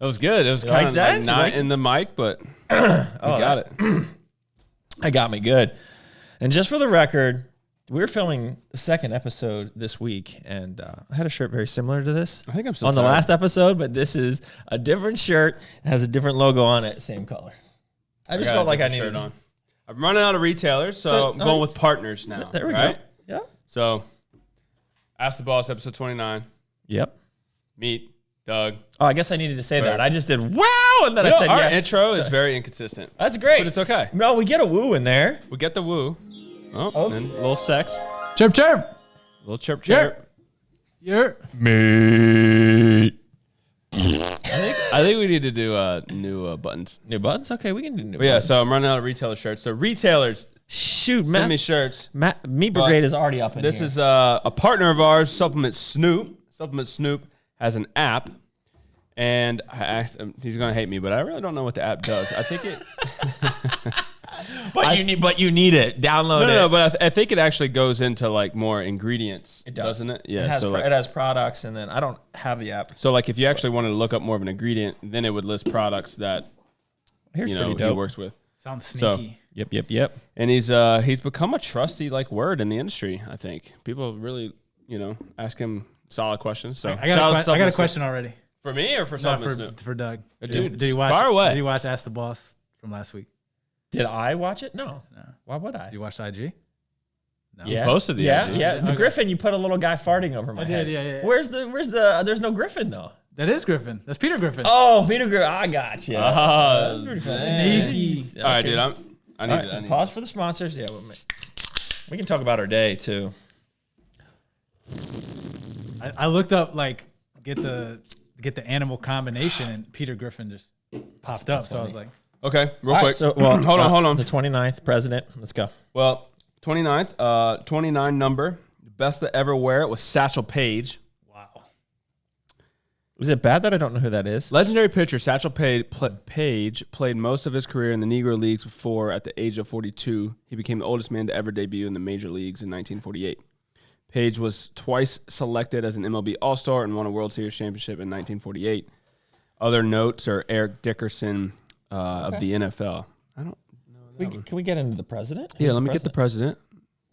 That was good. It was kind of like not in the mic, but we got it. That got me good. And just for the record, we're filming the second episode this week, and I had a shirt very similar to this. I think I'm still on the last episode, but this is a different shirt. It has a different logo on it, same color. I just felt like I needed on. I'm running out of retailers, so I'm going with partners now. There we go. Yeah. So, Ask the Boss, episode 29. Yep. Meet Doug. Oh, I guess I needed to say that. I just did wow, and then I said our intro is very inconsistent. That's great. But it's okay. No, we get a woo in there. We get the woo. Oh, and a little sex. Chirp, chirp. A little chirp, chirp. Chirp. Me. I think we need to do new buttons. New buttons? Okay, we can do new buttons. Yeah, so I'm running out of retailer shirts. So retailers, send me shirts. Meat Brigade is already up in here. This is a partner of ours, Supplement Snoop. Supplement Snoop has an app, and he's going to hate me, but I really don't know what the app does. I think it... But you need it. Download it. No, but I think it actually goes into like more ingredients. It does. Doesn't it? Yeah. It has products, and then I don't have the app. So like if you actually wanted to look up more of an ingredient, then it would list products that pretty dope. He works with. Sounds sneaky. So, yep. And he's become a trusty word in the industry. I think people really ask him solid questions. So I got a question already. For me or for for Doug. Dude, did you watch? Far away. Did you watch Ask the Boss from last week? Did I watch it? No. Why would I? Did you watch IG? No. Yeah. You posted the IG. Yeah. The Griffin, you put a little guy farting over my head. Yeah. Where's the, there's no Griffin though. That is Griffin. That's Peter Griffin. Oh, Peter Griffin. I got you. Sneaky. Okay. All right, dude. I need to pause for the sponsors. Yeah. We can talk about our day too. I looked up get the animal combination, and Peter Griffin just popped up. So I was like, okay, real quick. So, hold on. The 29th president. Let's go. Well, 29th, 29 number. Best to ever wear it was Satchel Paige. Wow. Is it bad that I don't know who that is? Legendary pitcher Satchel Paige played most of his career in the Negro Leagues before, at the age of 42, he became the oldest man to ever debut in the major leagues in 1948. Paige was twice selected as an MLB All-Star and won a World Series championship in 1948. Other notes are Eric Dickerson of the NFL. I don't know. Can we get into the president? Yeah, let me get the president.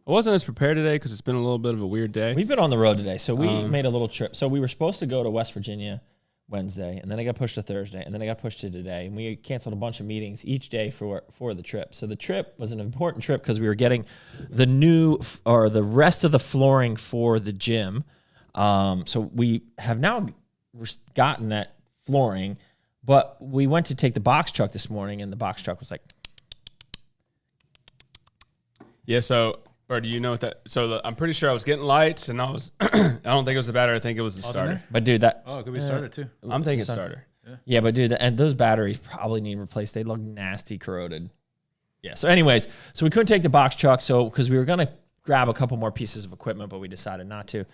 I wasn't as prepared today because it's been a little bit of a weird day. We've been on the road today, so we made a little trip. So we were supposed to go to West Virginia Wednesday, and then it got pushed to Thursday, and then it got pushed to today, and we canceled a bunch of meetings each day for the trip. So the trip was an important trip because we were getting the rest of the flooring for the gym. So we have now gotten that flooring, but we went to take the box truck this morning, and the box truck was like... Yeah, so... Or do you know what that? So I'm pretty sure I was getting lights, and I was. I don't think it was the battery. I think it was the starter. But dude, it could be starter too. I'm thinking starter. Yeah, but dude, and those batteries probably need replaced. They look nasty, corroded. Yeah. So, anyways, so we couldn't take the box truck, because we were gonna grab a couple more pieces of equipment, but we decided not to.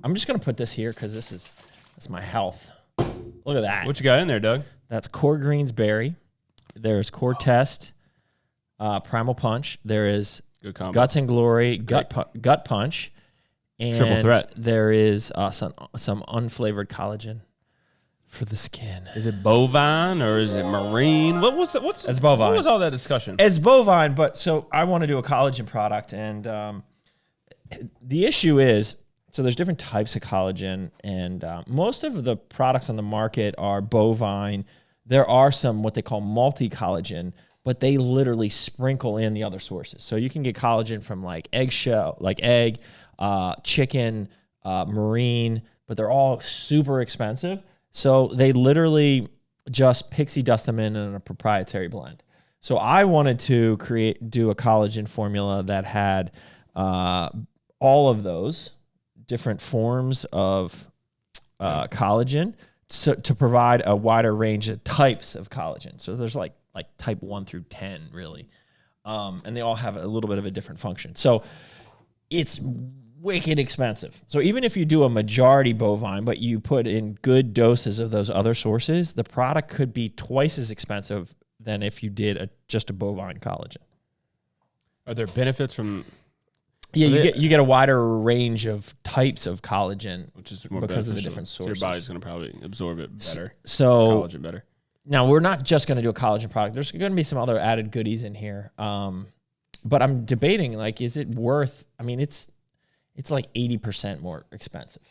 I'm just gonna put this here because that's my health. Look at that. What you got in there, Doug? That's Core Greens Berry. There's Core Test, Primal Punch. There is Good combo. Guts and Glory, Gut Punch, and Triple Threat. There is some unflavored collagen for the skin. Is it bovine or is it marine? It's bovine. What was all that discussion? It's bovine, but so I want to do a collagen product, and the issue is, so there's different types of collagen, and most of the products on the market are bovine. There are some what they call multi-collagen, but they literally sprinkle in the other sources. So you can get collagen from like eggshell, like egg, chicken, marine, but they're all super expensive. So they literally just pixie dust them in a proprietary blend. So I wanted to do a collagen formula that had all of those different forms of collagen to provide a wider range of types of collagen. So there's like type 1 through 10, really. And they all have a little bit of a different function. So it's wicked expensive. So even if you do a majority bovine, but you put in good doses of those other sources, the product could be twice as expensive than if you did just a bovine collagen. Are there benefits from Yeah, you get a wider range of types of collagen, which is more because of the beneficial. different So your sources. body's going to probably absorb it better. So collagen better. Now we're not just going to do a collagen product. There's going to be some other added goodies in here. But I'm debating, like, is it worth? I mean, it's like 80% more expensive.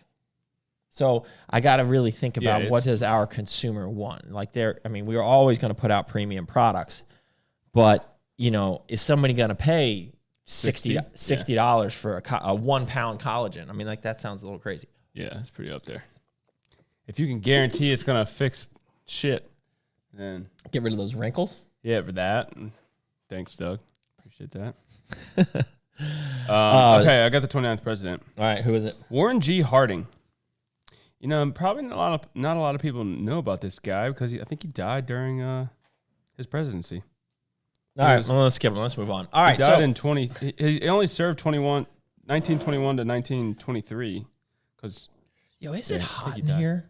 So I got to really think about what does our consumer want. Like, we are always going to put out premium products, but is somebody going to pay $60 for a 1 pound collagen? I mean, like, that sounds a little crazy. Yeah, it's pretty up there. If you can guarantee it's going to fix shit, then get rid of those wrinkles. Yeah, for that. Thanks, Doug. Appreciate that. Okay, I got the 29th president. All right, who is it? Warren G. Harding. Probably not a lot of people know about this guy because I think he died during his presidency. All right, well, let's skip him. Let's move on. All right, he died in he only served 1921 to 1923. Because is it hot in here?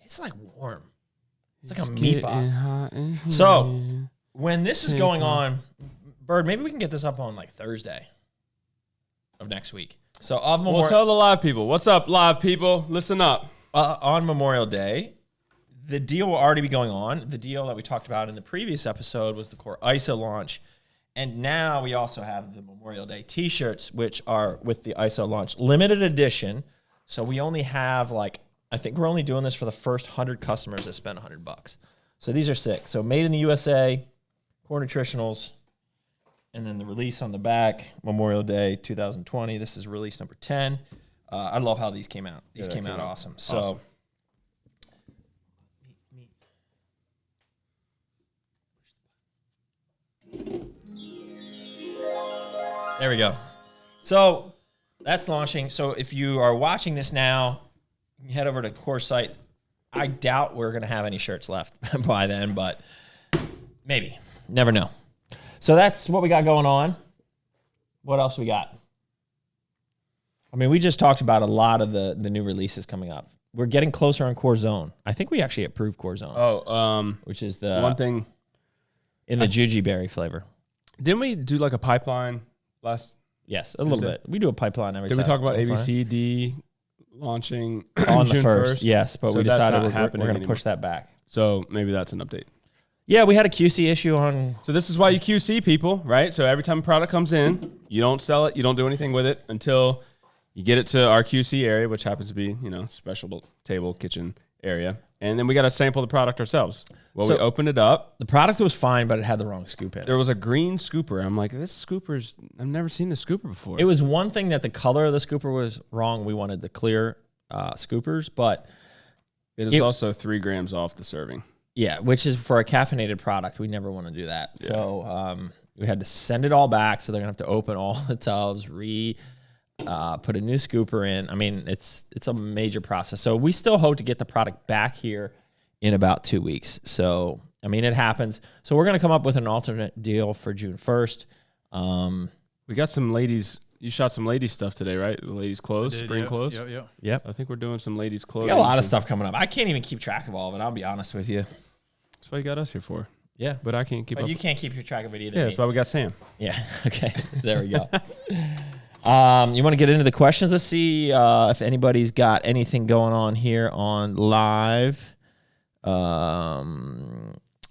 It's like warm. It's like a meat box. So when this is going on, Bird, maybe we can get this up on like Thursday of next week. So we'll tell the live people. What's up, live people? Listen up. On Memorial Day, the deal will already be going on. The deal that we talked about in the previous episode was the Core ISO launch. And now we also have the Memorial Day t-shirts, which are with the ISO launch. Limited edition. So we only have I think we're only doing this for the first 100 customers that spend $100. So these are sick. So made in the USA, Core Nutritionals, and then the release on the back, Memorial Day 2020. This is release number 10. I love how these came out. These came out awesome. So there we go. So that's launching. So if you are watching this now, you can head over to Core site. I doubt we're going to have any shirts left by then, but maybe. Never know. So that's what we got going on. What else we got? I mean, we just talked about a lot of the new releases coming up. We're getting closer on Core Zone. I think we actually approved Core Zone. Which is the one thing in the Jujuberry flavor. Didn't we do like a pipeline last? Yes, a little bit. We do a pipeline every time. Did we talk about ABCD launching on the June 1st? Yes, but we decided we're going to push that back. So maybe that's an update. Yeah, we had a QC issue on. So this is why you QC people, right? So every time a product comes in, you don't sell it, you don't do anything with it until you get it to our QC area, which happens to be, special table, kitchen area. And then we got to sample the product ourselves. Well, we opened it up. The product was fine, but it had the wrong scoop in it. There was a green scooper. I'm like, I've never seen this scooper before. It was one thing that the color of the scooper was wrong. We wanted the clear scoopers, but it is also 3 grams off the serving. Yeah, which is for a caffeinated product. We never want to do that. Yeah. So we had to send it all back. So they're going to have to open all the tubs, put a new scooper in. I mean, it's a major process. So we still hope to get the product back here in about 2 weeks. So, I mean, it happens. So we're going to come up with an alternate deal for June 1st. We got some ladies. You shot some ladies stuff today, right? The ladies' clothes, spring clothes. Yep. I think we're doing some ladies' clothes. We got a lot of stuff coming up. I can't even keep track of all of it. I'll be honest with you. That's why you got us here for. Yeah. But I can't keep up. But you can't keep your track of it either. Yeah, that's why we got Sam. Yeah. Okay. There we go. You want to get into the questions? Let's see if anybody's got anything going on here on live.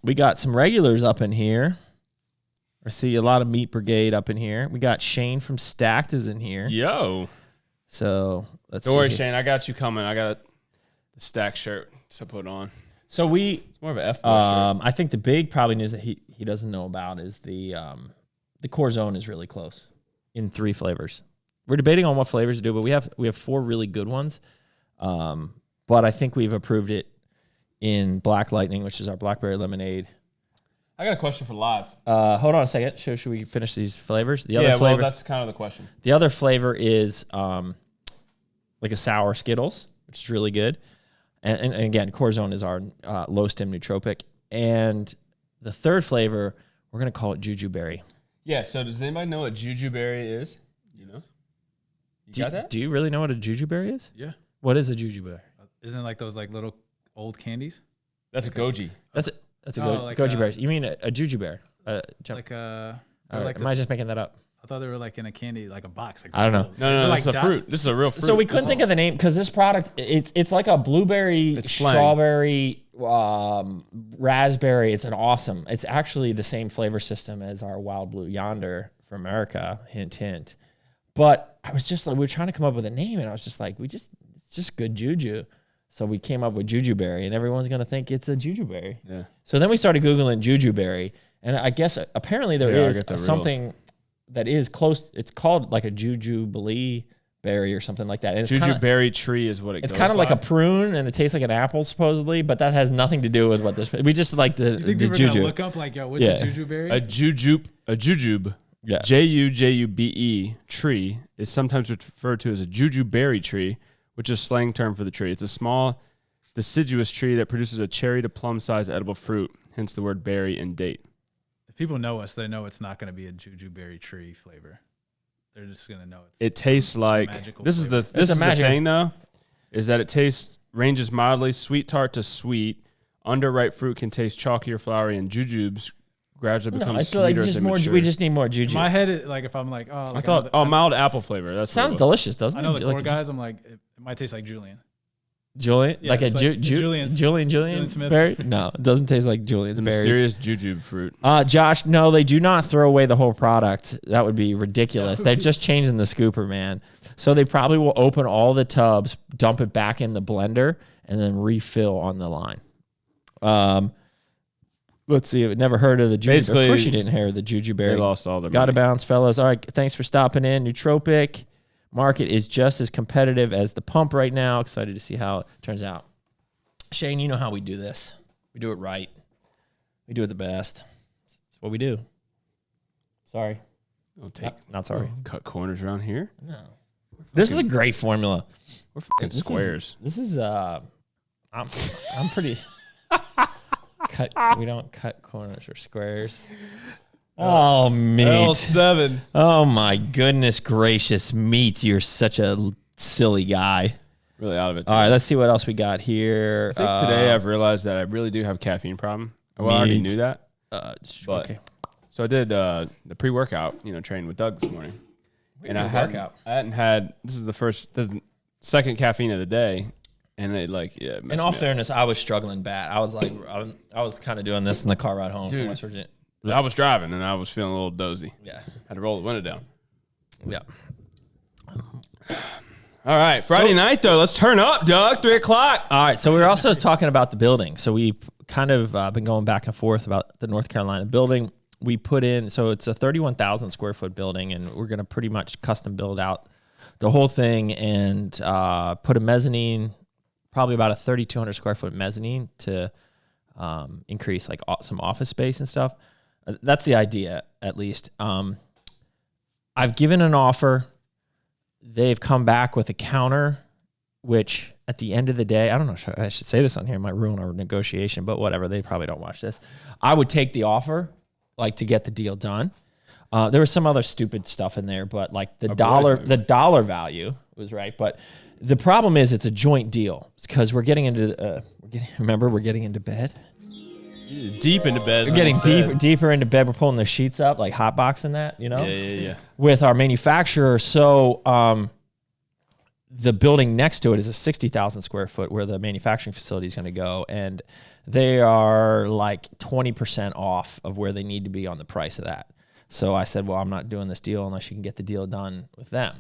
We got some regulars up in here. I see a lot of Meat Brigade up in here. We got Shane from Stacked is in here. Yo. So let's see. Don't worry, Shane. I got you coming. I got the Stacked shirt to put on. So it's more of an F-boy shirt. I think the big probably news that he doesn't know about is the Core Zone is really close in 3 flavors. We're debating on what flavors to do, but we have 4 really good ones. But I think we've approved it in Black Lightning, which is our blackberry lemonade. I got a question for live. Hold on a second. Should we finish these flavors? The other flavor, that's kind of the question. The other flavor is like a sour Skittles, which is really good. And again, Core Zone is our low stem nootropic. And the third flavor, we're going to call it Jujuberry. Yeah, so does anybody know what Jujuberry is? You got that? Do you really know what a Jujuberry is? Yeah. What is a Jujuberry? Isn't it like those little old candies? That's a goji. That's a goji berry. You mean a juju bear? Am I just making that up? I thought they were like in a candy, like a box. Like I don't know. No, like it's a dots. fruit. This is a real fruit. So we couldn't think of the name because this product, it's like a blueberry, slang. strawberry, raspberry. It's actually the same flavor system as our Wild Blue Yonder from Merica, hint, hint. But I was just like, we were trying to come up with a name and I was just like, it's just good juju. So we came up with Jujuberry and everyone's going to think it's a Jujuberry. Yeah. So then we started Googling Jujuberry and I guess apparently there Yeah, I is get the real- something that is close. It's called like a Jujuberry berry or something like that. And it's kinda, Jujuberry tree is what it it's goes kind of like by. a prune and it tastes like an apple supposedly, but that has nothing to do with what this, we just like the You think the people are gonna juju. look up like, yo, what's Yeah. a jujuberry? A jujube. Yeah. Jujube tree is sometimes referred to as a jujuberry tree, which is a slang term for the tree. It's a small, deciduous tree that produces a cherry to plum-sized edible fruit, hence the word berry and date. If people know us, they know it's not going to be a jujuberry tree flavor. They're just going to know it's. It tastes like magical this flavor. is the this a is the magic- thing though, is that it ranges mildly sweet tart to sweet. Underripe fruit can taste chalky or flowery, and jujubes gradually become I feel like sweeter as just they more. mature. We just need more In juju. my head, like if I'm like, oh, like I thought mild apple flavor. That's what it Sounds was. delicious, doesn't I know it? the Like core guys. I'm like, it might taste like Julian. Julian, Yeah, like a it's like Julian Julian Smith. berry. No, it doesn't taste like Julian's berries. Mysterious jujube fruit. Josh, no, they do not throw away the whole product. That would be ridiculous. They're just changing the scooper, man. So they probably will open all the tubs, dump it back in the blender, and then refill on the line. Let's see. I've never heard of the juju. Basically, Of course you didn't hear of the juju berry. They lost all their Got to money. bounce, fellas. All right, thanks for stopping in. Nootropic market is just as competitive as the pump right now. Excited to see how it turns out. Shane, you know how we do this. We do it right. We do it the best. It's what we do. Sorry. Don't take Not sorry. cut corners around here. No. This is a great formula. We're fucking This is- squares. This is I'm pretty we don't cut corners or squares. Oh, meat. L7. Oh my goodness gracious, meat. You're such a silly guy. Really out of it. All right, let's see what else we got here. I think today I've realized that I really do have a caffeine problem. Well, I already Meat. knew that. but Okay. So I did the pre-workout, train with Doug this morning. And I hadn't had, this is the second caffeine of the day. And it messed In me all up. fairness, I was struggling bad. I was like, I was kind of doing this in the car ride home from West Virginia. I was driving and I was feeling a little dozy. Yeah. Had to roll the window down. Yeah. All right. Friday night, though. Let's turn up, Doug. 3 o'clock. All right. So we were also talking about the building. So we've kind of been going back and forth about the North Carolina building. We put in, so it's a 31,000 square foot building, and we're going to pretty much custom build out the whole thing and put a mezzanine, probably about a 3,200 square foot mezzanine to increase like some office space and stuff. That's the idea, at least. I've given an offer. They've come back with a counter, which at the end of the day, I don't know if I should say this on here, it might ruin our negotiation, but whatever. They probably don't watch this. I would take the offer, like to get the deal done. There was some other stupid stuff in there, but like the dollar value was right. But the problem is it's a joint deal because we're getting into we're getting into bed. Deep into bed. We're getting deeper into bed. We're pulling the sheets up, like hotboxing that, Yeah. with our manufacturer. So the building next to it is a 60,000 square foot where the manufacturing facility is going to go. And they are like 20% off of where they need to be on the price of that. So I said, well, I'm not doing this deal unless you can get the deal done with them,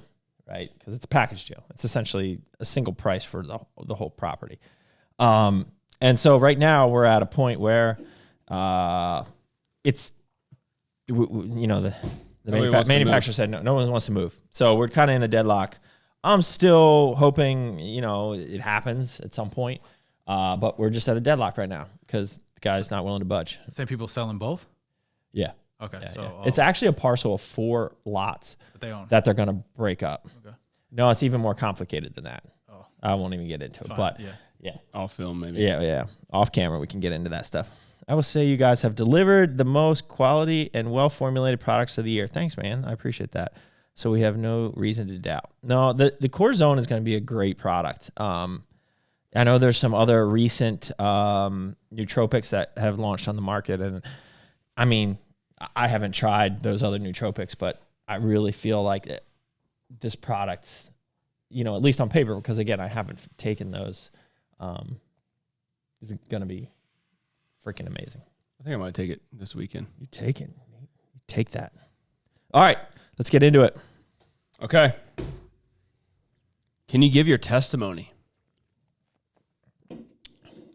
right? Because it's a package deal. It's essentially a single price for the whole property. And so right now we're at a point where it's, the manufacturer said no one wants to move. So we're kind of in a deadlock. I'm still hoping, it happens at some point. But we're just at a deadlock right now because the guy's not willing to budge. Same people selling both? Yeah. Okay. Yeah, so yeah. It's actually a parcel of 4 lots that they own. that they're going to break up. Okay. No, it's even more complicated than that. Oh. I won't even get into it. Fine. But yeah. Off film, maybe. Yeah. Off camera, we can get into that stuff. I will say you guys have delivered the most quality and well-formulated products of the year. Thanks, man. I appreciate that. So we have no reason to doubt. No, the Core Zone is going to be a great product. I know there's some other recent nootropics that have launched on the market. And I mean, I haven't tried those other nootropics, but I really feel like this product, you know, at least on paper, because again, I haven't taken those, is going to be freaking amazing. I think I might take it this weekend. You take it. You take that. All right, let's get into it. Okay. Can you give your testimony?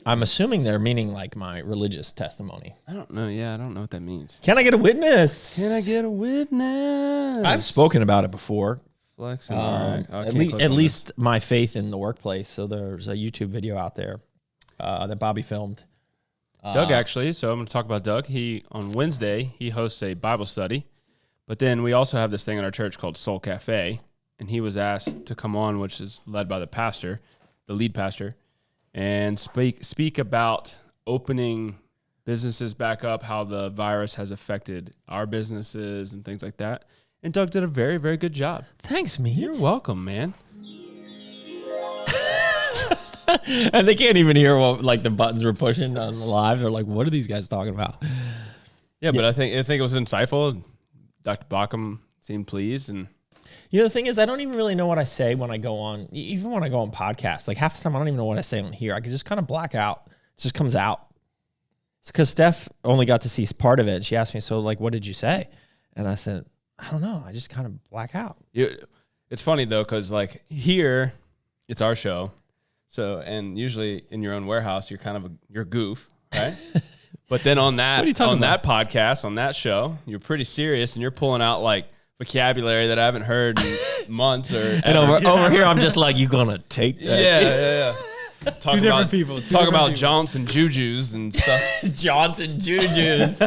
I'm assuming they're meaning like my religious testimony. I don't know. Yeah, I don't know what that means. Can I get a witness? Can I get a witness? I've spoken about it before. Flexing. All right. At least my faith in the workplace. So there's a YouTube video out there that Bobby filmed. Doug, actually. So I'm going to talk about Doug. On Wednesday, he hosts a Bible study. But then we also have this thing in our church called Soul Cafe. And he was asked to come on, which is led by the pastor, the lead pastor, and speak about opening businesses back up, how the virus has affected our businesses and things like that. And Doug did a very, very good job. Thanks, me. You're welcome, man. And they can't even hear what like the buttons were pushing on the live. They're like, what are these guys talking about? Yeah, but I think it was insightful. Dr. Bauckham seemed pleased, and you know, the thing is, I don't even really know what I say when I go on, even when I go on podcasts. Like half the time, I don't even know what I say on here. I can just kind of black out. It just comes out. It's because Steph only got to see part of it. She asked me, so like, what did you say? And I said, I don't know. I just kind of black out. It's funny, though, because like here, it's our show. So, and usually in your own warehouse, you're kind of you're goof, right? But then on that podcast, on that show, you're pretty serious and you're pulling out like vocabulary that I haven't heard in months or and over here, I'm just like, you gonna take that? Yeah. Two different people. Talk about Johnson Jujus and stuff. Johnson Jujus.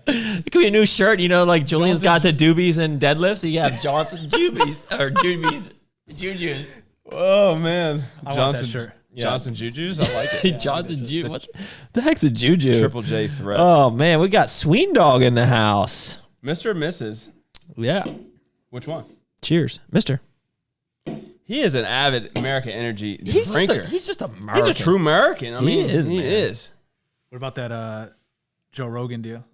It could be a new shirt, you know, like Julian's got the doobies and deadlifts, so you have Johnson Jubies or Jujus. Oh man, I want that shirt. Johnson Jujus, I like it. Johnson Juju. What the heck's a Juju? Triple J threat. Oh man, we got Sween Dog in the house. Mr. or Mrs.? Yeah. Which one? Cheers, Mister. He is an avid American energy drinker. He's just American. He's a true American. I mean, he is. What about that Joe Rogan deal?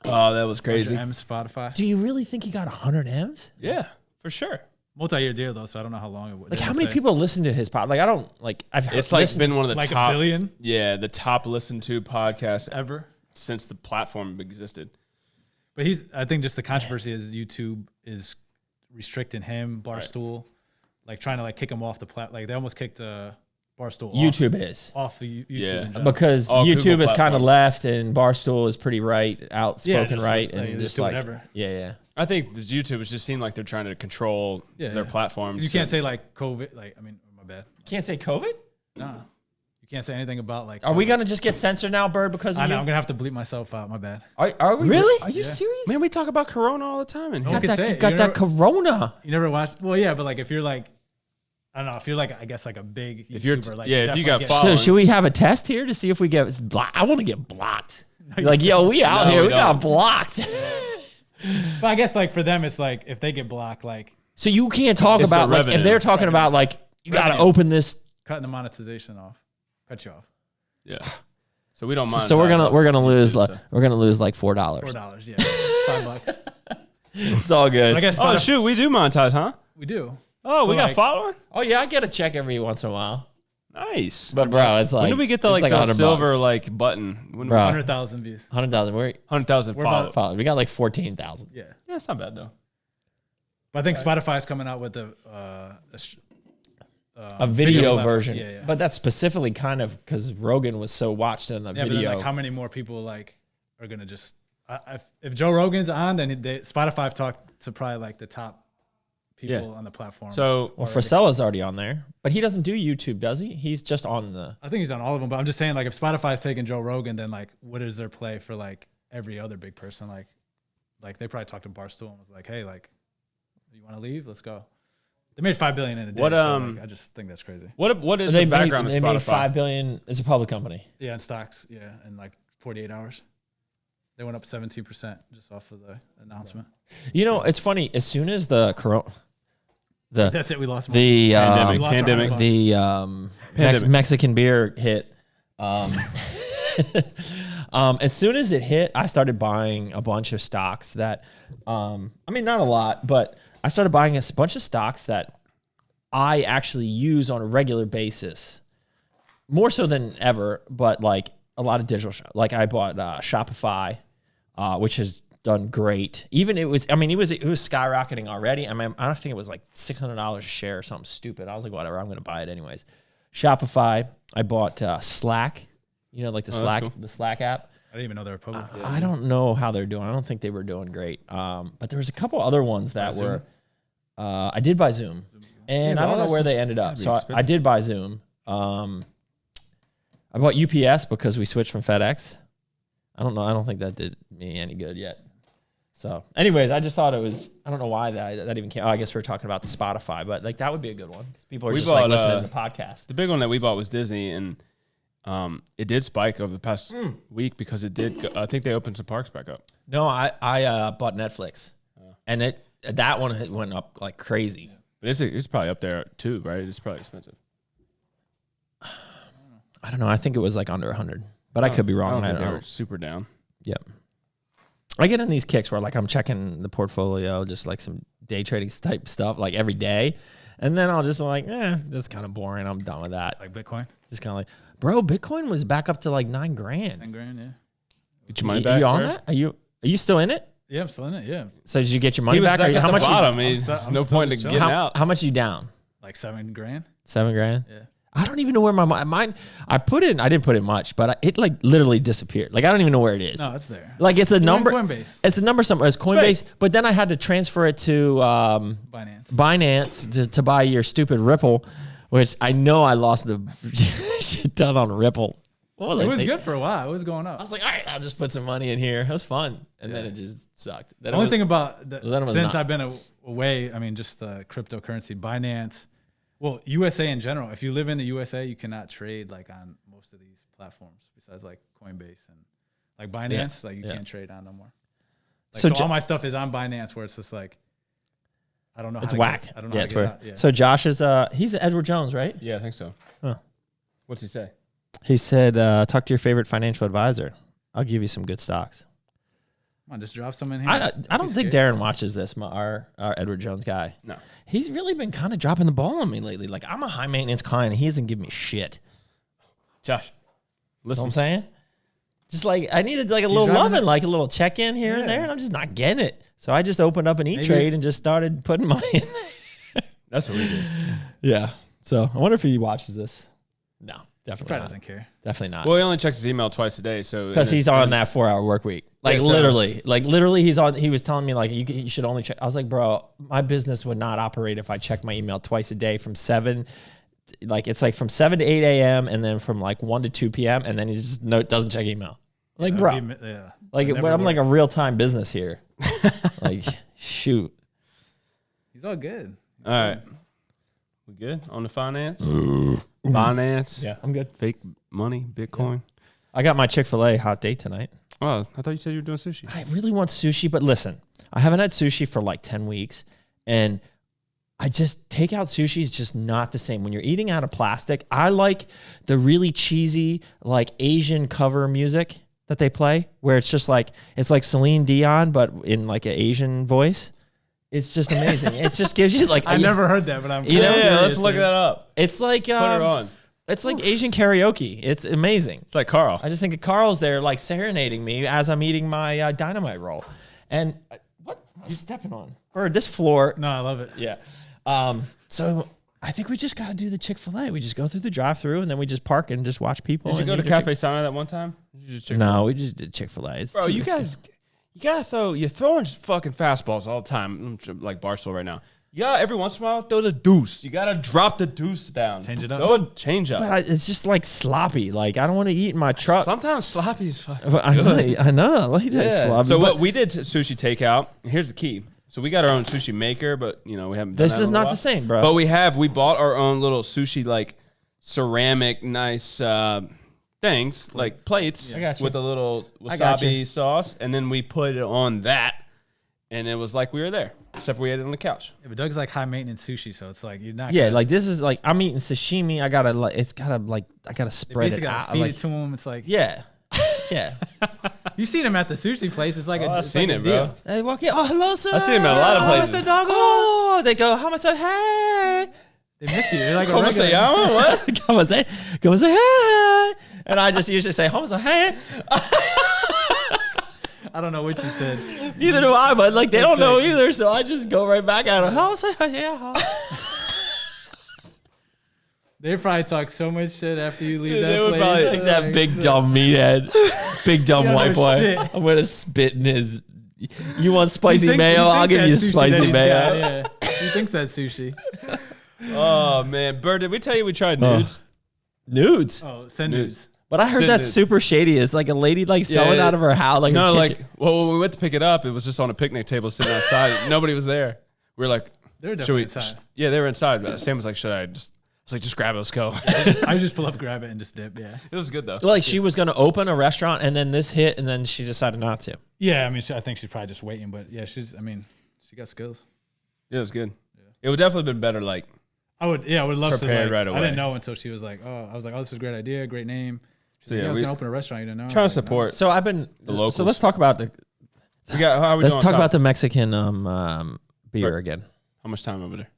Oh, that was crazy. M Spotify. Do you really think he got 100 M's? Yeah, for sure. Multi-year deal though, so I don't know how long it would. Like, how many people listen to his pod? Like, I don't like. I've heard, it's like been one of the like top. a billion. Yeah, the top listened to podcasts Ever since the platform existed. But I think just the controversy is YouTube is restricting him, Barstool, like trying to like kick him off the like they almost kicked Barstool. YouTube is off the YouTube Yeah. because All YouTube Google is kind of platforms. left and Barstool is pretty right, outspoken just, right, like, and just just do like whatever. yeah. I think the YouTube just seemed like they're trying to control their platforms. You can't say like COVID. Like I mean, my bad. You can't say COVID. No, you can't say anything about like. Are we gonna just get censored now, Bird? Because of I know you? I'm gonna have to bleep myself out. My bad. Are we Really? Are you serious? Man, we talk about Corona all the time. And No one got can that, say you it. got You that Corona. You never watched? Well, yeah, but like if you're like, I don't know, if you're like I guess like a big YouTuber, If you're like if you got definitely followed, So should we have a test here to see if we get blocked? I want to get blocked. Like, yo, we out No, here. we We got don't. blocked. But I guess like for them, it's like if they get blocked, like So you can't talk It's about the like if revenue. they're talking about like you got to Revenue. open this. cutting the monetization off, cut you off. yeah. So we don't mind. So we're gonna lose YouTube, like so. we're gonna lose like $4. $4, yeah, $5. It's all But I good. guess Oh Spotify, shoot, we do monetize, huh? we do. Oh, we But, got like- following. Oh yeah, I get a check every once in a while. Nice. But bro, it's like when did we get the it's like the $100 silver like button? When Bro. 100,000 views. 100,000. We're 100,000 We're about- followers. we got like 14,000. Yeah, Yeah, it's not bad though. but I think Spotify's coming out with A video level. version, Yeah, yeah. but that's specifically kind of because Rogan was so watched in the Yeah, but video. then like how many more people like are gonna just if Joe Rogan's on, then Spotify talked to probably like the top people on the platform. So Well, Frisella's already on there, but he doesn't do YouTube, does he? He's just on the. I think he's on all of them, but I'm just saying like if Spotify's taking Joe Rogan, then like what is their play for like every other big person? Like they probably talked to Barstool and was like, hey, like you want to leave? Let's go. They made $5 billion in a day. What, so, like, I just think that's crazy. what is the background they of made Spotify? $5 billion. It's a public company. Yeah, in stocks. Yeah, in like 48 hours, they went up 17% just off of the announcement. You know, it's funny. As soon as the corona, That's it. We lost money. the Pandemic. We lost our Pandemic. $100. the Pandemic. Mexican beer hit. As soon as it hit, I started buying a bunch of stocks that, I mean, not a lot, but I started buying a bunch of stocks that I actually use on a regular basis, more so than ever. But like a lot of digital, like I bought Shopify, which has done great. Even it was skyrocketing already. I mean, I don't think it was like $600 a share or something stupid. I was like, whatever, I'm going to buy it anyways. Shopify. I bought Slack. You know, like the Slack, cool. the Slack app. I didn't even know they were public. I don't know how they're doing. I don't think they were doing great. But there was a couple other ones that were. I did buy Zoom, and I don't know where they ended up. So I did buy Zoom. I bought UPS because we switched from FedEx. I don't know. I don't think that did me any good yet. So, anyways, I just thought it was. I don't know why that even came. Oh, I guess we're talking about the Spotify, but like that would be a good one because people are like listening to podcasts. The big one that we bought was Disney, and it did spike over the past week because it did. I think they opened some parks back up. No, I bought Netflix, and that one went up like crazy. But it's probably up there too, right? It's probably expensive. I don't know. I think it was like under 100, but I could be wrong. I don't think they were super down. Yep. I get in these kicks where like I'm checking the portfolio, just like some day trading type stuff, like every day, and then I'll just be like, that's kind of boring. I'm done with that. Like Bitcoin. Just kind of like, bro, Bitcoin was back up to like $9,000. $10,000, yeah. Get your money back. Are you on that? Are you still in it? Yeah, I'm still in it. Yeah. So did you get your money back? How much? Bottom? There's no point in getting out. How much you down? Like $7,000. $7,000. Yeah. I don't even know where mine. I didn't put in much, but it like literally disappeared. Like I don't even know where it is. No, it's there. Like it's a number. Coinbase. It's a number somewhere. It's Coinbase. But then I had to transfer it to Binance to buy your stupid Ripple, which I know I lost the shit ton on Ripple. It was good for a while. It was going up. I was like, all right, I'll just put some money in here. It was fun, and then it just sucked. The only thing about since I've been away, I mean, just the cryptocurrency, Binance. Well, USA in general. If you live in the USA, you cannot trade like on most of these platforms besides like Coinbase and like Binance. Like you can't trade on no more. Like, so all my stuff is on Binance, where it's just like I don't know. It's whack. I don't know. Yeah, it's weird. Yeah. So Josh is he's Edward Jones, right? Yeah, I think so. Huh. What's he say? He said, "Talk to your favorite financial advisor. I'll give you some good stocks." Come on, just drop some in here. I don't think Darren watches this. Our Edward Jones guy. No, he's really been kind of dropping the ball on me lately. Like I'm a high maintenance client, and he hasn't given me shit. Josh, listen, you know what I'm saying, just like I needed like a little loving, like a little check in here and there, and I'm just not getting it. So I just opened up an E-Trade and just started putting money in there. That's what we do. Yeah. So I wonder if he watches this. No. Definitely probably doesn't care. Definitely not. Well, he only checks his email twice a day, so because he's on that 4-hour work week. Like literally, he's on. He was telling me like you should only check. I was like, bro, my business would not operate if I checked my email twice a day from 7. Like it's like from 7 to 8 a.m. and then from like 1 to 2 p.m. and then he just doesn't check email. I'm like, bro, like I'm like a real time business here. Like shoot, he's all good. All right, we good on the finance? Finance. Yeah, I'm good. Fake money, Bitcoin. Yeah. I got my Chick-fil-A hot date tonight. Oh, I thought you said you were doing sushi. I really want sushi, but listen, I haven't had sushi for like 10 weeks, and I just takeout sushi is just not the same. When you're eating out of plastic, I like the really cheesy, like Asian cover music that they play, where it's just like, it's like Celine Dion, but in like an Asian voice. It's just amazing. It just gives you like... I never heard that, but I'm... Yeah, let's look that up. It's like... Put it on. It's like Asian karaoke. It's amazing. It's like Carl. I just think of Carl's there like serenading me as I'm eating my dynamite roll. And what am I stepping on? Or this floor... No, I love it. Yeah. So I think we just got to do the Chick-fil-A. We just go through the drive-thru and then we just park and just watch people. Did you go to Cafe Sana that one time? No, we just did Chick-fil-A. Bro, you guys... You gotta you're throwing fucking fastballs all the time, like Barstool right now. You gotta, every once in a while, throw the deuce. You gotta drop the deuce down. Change it up. Don't change up. But it's just like sloppy. Like, I don't want to eat in my truck. Sometimes sloppy's fucking good. I know. I like that sloppy. So what we did sushi takeout. Here's the key. So we got our own sushi maker, but we haven't done this that is in a not while. the same, bro. But we bought our own little sushi, like, ceramic, nice... things like plates with a little wasabi sauce, and then we put it on that, and it was like we were there, except we ate it on the couch. Yeah, but Doug's like high maintenance sushi, so it's like you're not. Yeah, like this is like I'm eating sashimi. I gotta spread it out. Feed it to him. It's like Yeah. You've seen him at the sushi place. It's like I've seen like it, deal. bro. They walk in. Oh, hello, sir. I've seen him at a lot of places. Oh, they go, how much? Hey. They miss you. They're like a ¿Cómo regular. se llama? What? Come say hey. And I just usually say, "Home say hey." I don't know what you said. Neither do I, but like they don't know either, so I just go right back at them. Home say yeah. They probably talk so much shit after you leave Dude, that they would place. probably- Like that big dumb meathead, big dumb Yeah, white no boy. shit. I'm gonna spit in his. You want spicy He thinks- mayo? he I'll thinks give you that's sushi that spicy he's mayo. got, yeah. He thinks that's sushi. Oh man, Bird, did we tell you we tried nudes? Nudes. Oh, send Nudes. news. But I heard Send that's nudes. super shady. It's like a lady like selling yeah. out of her house, like No, her like, kitchen. well, when we went to pick it up, it was just on a picnic table sitting outside. Nobody was there. We were like, They're should we? definitely inside. Yeah, they were inside. But Sam was like, should I just? I was like, just grab it, let's go. I just pull up, grab it, and just dip. Yeah. It was good though. Like she was gonna open a restaurant and then this hit and then she decided not to. Yeah, I mean, I think she's probably just waiting, but yeah, she got skills. Yeah, it was good. It would definitely been better. Like, I would love to. Prepared Like, right I away. didn't know until she was like, oh, I was like, oh, this is a great idea, great name. She's So, like, yeah, I was we- gonna open a restaurant. You didn't know. trying I to was like, support. So I've been locals. So let's talk about the We got. How are we let's doing talk on about time? the Mexican beer Right. again. How much time over there?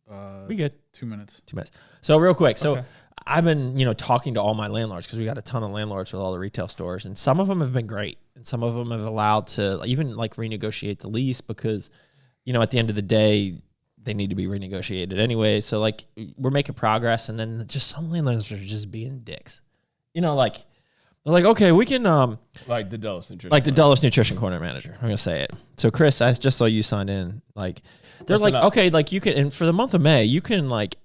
No. We good. 2 minutes. 2 minutes. So real quick. So Okay. I've been, talking to all my landlords because we got a ton of landlords with all the retail stores, and some of them have been great, and some of them have allowed to even like renegotiate the lease because, at the end of the day, they need to be renegotiated anyway. So like we're making progress, and then just some landlords are just being dicks. Like they're like, okay, we can Like the Dulles Nutrition. like the Dulles Nutrition Corner manager. I'm gonna say it. So Chris, I just saw you signed in. Like they're Listen like, up. okay, like you can, and for the month of May, you can like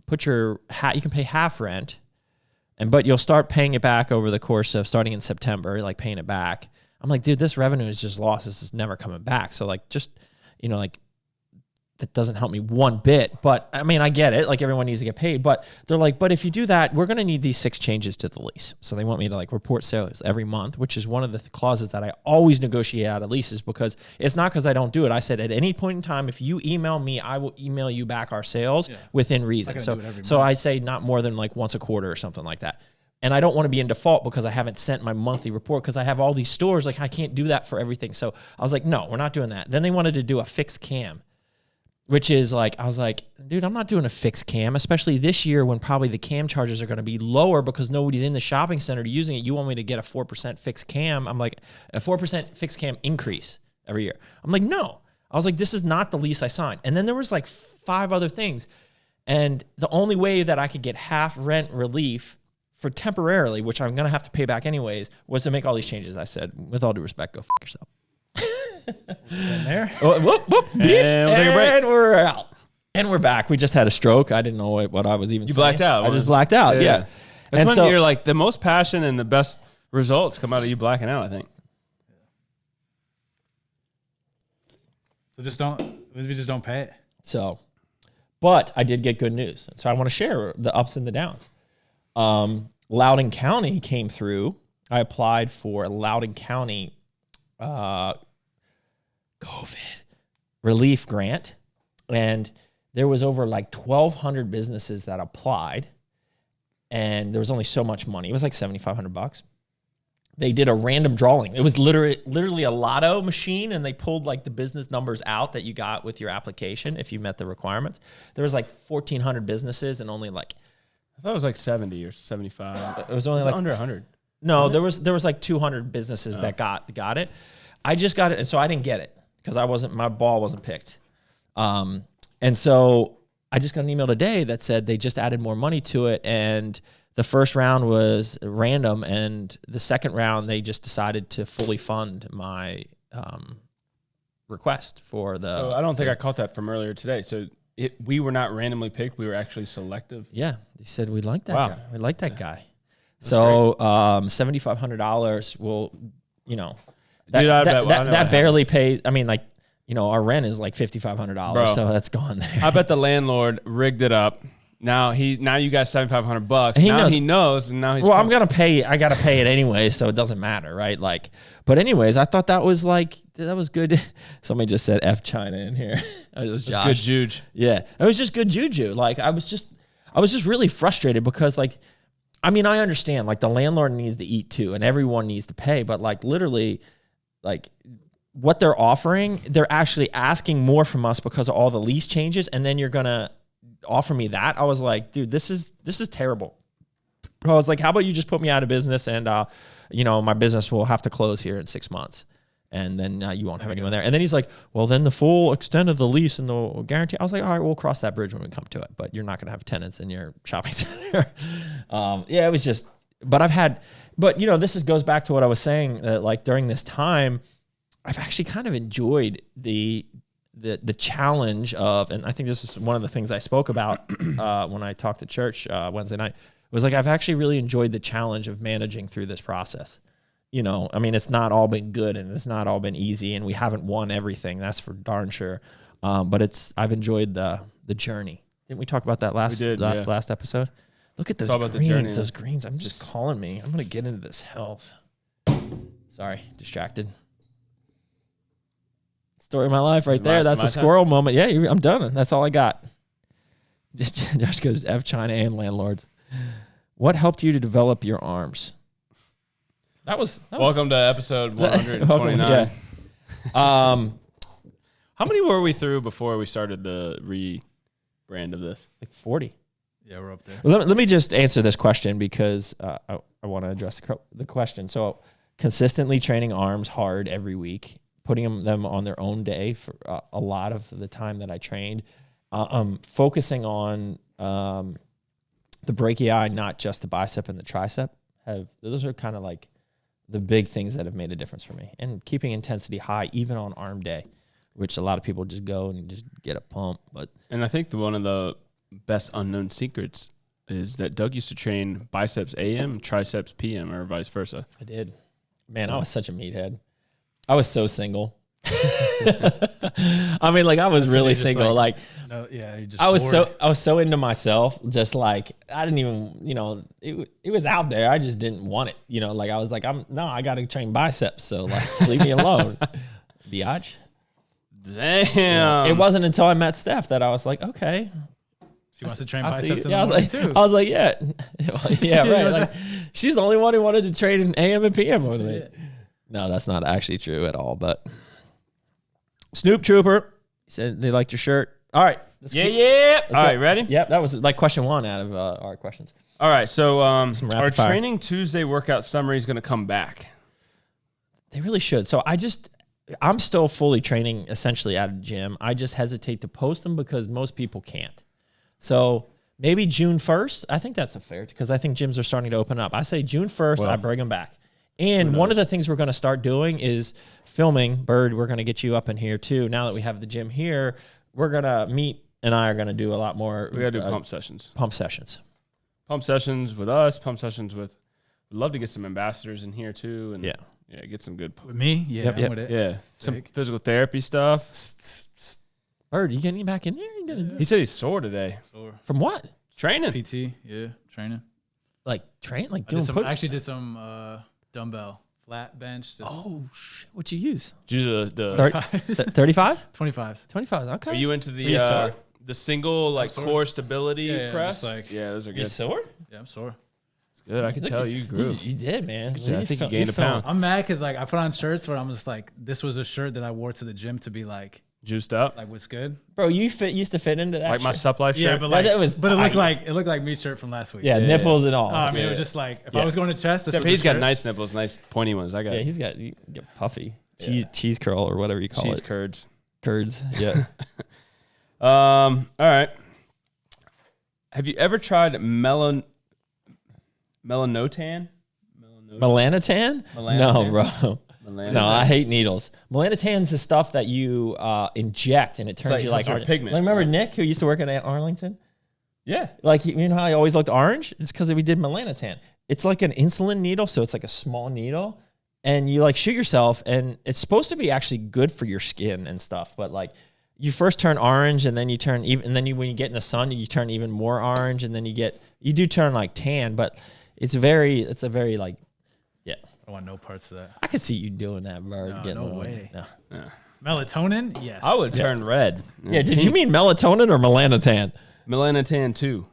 put your you can pay half rent, but you'll start paying it back over the course of starting in September, like paying it back. I'm like, dude, this revenue is just lost. This is never coming back. So like, just like that doesn't help me one bit. But I mean, I get it. Like everyone needs to get paid. But they're like, but if you do that, we're going to need these 6 changes to the lease. So they want me to like report sales every month, which is one of the clauses that I always negotiate out of leases because it's not because I don't do it. I said at any point in time, if you email me, I will email you back our sales within reason. gonna So do it every so month. I say not more than like once a quarter or something like that. And I don't want to be in default because I haven't sent my monthly report because I have all these stores. Like I can't do that for everything. So I was like, no, we're not doing that. Then they wanted to do a fixed cam. Which is like, I was like, dude, I'm not doing a fixed cam, especially this year when probably the cam charges are going to be lower because nobody's in the shopping center using it. You want me to get a 4% fixed cam? I'm like, a 4% fixed cam increase every year. I'm like, no. I was like, this is not the lease I signed. And then there was like 5 other things. And the only way that I could get half rent relief for temporarily, which I'm going to have to pay back anyways, was to make all these changes. I said, with all due respect, go fuck yourself. In there. Whoop, whoop, beep, And we'll take a break. and we're out. And we're back. We just had a stroke. I didn't know what I was even saying. You blacked out. I just blacked out, yeah. That's And when so, you're like the most passion and the best results come out of you blacking out, I think. So we just don't pay it. but I did get good news. So I want to share the ups and the downs. Loudoun County came through. I applied for a Loudoun County COVID relief grant, and there was over like 1,200 businesses that applied, and there was only so much money. It was like $7,500. They did a random drawing. It was literally a lotto machine, and they pulled like the business numbers out that you got with your application if you met the requirements. There was like 1,400 businesses, and only like I thought it was like 70 or 75. it was only like under 100. No, there was like 200 businesses that got it. I just got it, and so I didn't get it because my ball wasn't picked. And so I just got an email today that said they just added more money to it, and the first round was random, and the second round they just decided to fully fund my request for the. So I don't think I caught that from earlier today. So we were not randomly picked; we were actually selective. Yeah, they said we like that Wow. guy. We like that guy. So $7,500 will, that, Dude, I that, bet- I know that, what that barely pays. I mean, like, our rent is like $5,500, Bro. so that's gone there. I bet the landlord rigged it up. Now you got $7,500. He Now knows. he knows, and now he's. Well, I'm gonna pay. I gotta pay it anyway, so it doesn't matter, right? Like, but anyways, I thought that was good. Somebody just said F China in here. It was Josh. good juge. Yeah, it was just good juju. Like I was just really frustrated because like I mean, I understand, like the landlord needs to eat too, and everyone needs to pay, but like literally, like what they're offering, they're actually asking more from us because of all the lease changes, and then you're gonna offer me that. I was like, dude, this is terrible. I was like, how about you just put me out of business, and my business will have to close here in 6 months, and then you won't have anyone there. And then he's like, well, then the full extent of the lease and the guarantee. I was like, all right, we'll cross that bridge when we come to it, but you're not gonna have tenants in your shopping center. It was just, but this goes back to what I was saying, that like during this time, I've actually kind of enjoyed the challenge of, and I think this is one of the things I spoke about when I talked to church Wednesday night, was like, I've actually really enjoyed the challenge of managing through this process. I mean, it's not all been good and it's not all been easy, and we haven't won everything. That's for darn sure. But I've enjoyed the journey. Didn't we talk about that last episode? Look at those greens. Those greens. I'm just calling me. I'm going to get into this health. Sorry, distracted. Story of my life right there. That's a squirrel moment. Yeah, I'm done. That's all I got. Josh goes, F China and landlords. What helped you to develop your arms? Welcome to episode 129. Yeah. How many were we through before we started the rebrand of this? Like 40. Yeah, we're up there. Let me just answer this question because I want to address the question. So consistently training arms hard every week, putting them on their own day for a lot of the time that I trained, focusing on the brachii, not just the bicep and the tricep. Those are kind of like the big things that have made a difference for me. And keeping intensity high, even on arm day, which a lot of people just go and just get a pump. And I think one of the best unknown secrets is that Doug used to train biceps AM, triceps PM, or vice versa. I did. Man, I was such a meathead. I was so single. I mean, like I was really single. I was so into myself. Just like I didn't even, it was out there. I just didn't want it. Like I was like, I got to train biceps. So like, leave me alone. Biatch. Damn. It wasn't until I met Steph that I was like, okay. She wants to train biceps in the morning too. I was like, yeah, yeah, right. Like she's the only one who wanted to train in AM and PM with me. No, that's not actually true at all. But Snoop Trooper said they liked your shirt. All right. All right, ready? Yep, that was like question 1 out of our questions. All right, so our fire. Training Tuesday workout summary is going to come back. They really should. So I'm still fully training essentially at a gym. I just hesitate to post them because most people can't. So maybe June 1st. I think that's fair because I think gyms are starting to open up. I say June 1st, I bring them back. And one of the things we're going to start doing is filming. Bird, we're going to get you up in here too. Now that we have the gym here, we're going to meet and I are going to do a lot more. We got to do pump sessions. Pump sessions. Pump sessions with us. Pump sessions with. We'd love to get some ambassadors in here too. And yeah, get some good. With me? Yeah, yep. with it. Yeah, some physical therapy stuff. Bird, you getting back in here? He said he's sore today. From what? Training. PT, training. Like doing I actually did some dumbbell flat bench. Oh, shit. What'd you use? Did you do the 35s? 25s. 25s, okay. Are you into the single core stability press? Those are good. You sore? Yeah, I'm sore. It's good. I can tell you grew. You did, man. I think you gained a pound. I'm mad because I put on shirts where I'm just like, this was a shirt that I wore to the gym to be like juiced up. Like what's good, bro? You used to fit into that. Like my Sup Life shirt. Yeah, but it looked like me shirt from last week. Yeah, nipples and all. I mean, it was just like if I was going to chest. Except he's got nice nipples, nice pointy ones. I got. Yeah, he's got puffy cheese curl or whatever you call it. Cheese curds. Curds. Yeah. All right. Have you ever tried melanotan? Melanotan? Melanotan? No, bro. No, I hate needles. Melanotan's the stuff that you inject and it turns you like orange. Pigment. Like, remember Nick who used to work at Arlington? Yeah. Like you know how he always looked orange? It's because we did melanotan. It's like an insulin needle, so it's like a small needle, and you like shoot yourself, and it's supposed to be actually good for your skin and stuff. But like you first turn orange, and then you turn when you get in the sun, you turn even more orange, and then you do turn like tan. But it's a very like. Yeah. I want no parts of that. I could see you doing that, Bird. No way. No. Yeah. Melatonin? Yes. I would turn red. Yeah, did you mean melatonin or melanotan? Melanotan too.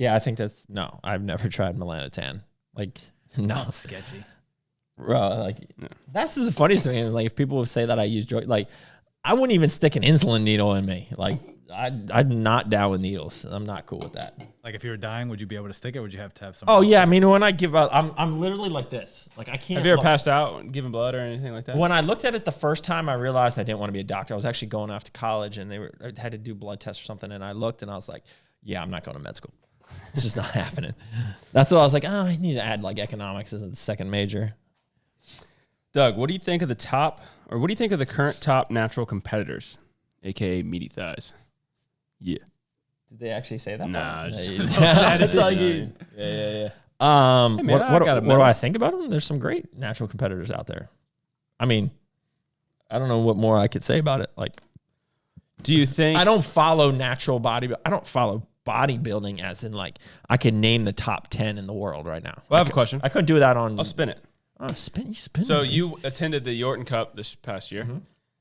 Yeah, I think that's no. I've never tried melanotan. Like no, Sketchy. bro. Like that's the funniest thing. Is, like if people would say that I use drug, like I wouldn't even stick an insulin needle in me. Like I'm not down with needles. I'm not cool with that. Like if you were dying, would you be able to stick it? Or would you have to have some? Oh yeah, I mean when I give out, I'm literally like this. Like I can't. Have you ever passed out giving blood or anything like that? When I looked at it the first time, I realized I didn't want to be a doctor. I was actually going off to college, and I had to do blood tests or something. And I looked, and I was like, "Yeah, I'm not going to med school. It's just not happening." That's why I was like, "Oh, I need to add like economics as a second major." Doug, what do you think of the current top natural competitors, aka meaty thighs? Yeah. Did they actually say that? Nah, No, it's you- just- that's all Yeah, you. yeah. What, man, I what, got a what do medal. I think about them? There's some great natural competitors out there. I mean, I don't know what more I could say about it. Like, Do you think I don't follow natural bodybuilding. I don't follow bodybuilding as in like I can name the top 10 in the world right now. Well, I have a question. I couldn't do that on. I'll spin it. Oh, spin. So you attended the Yorton Cup this past year.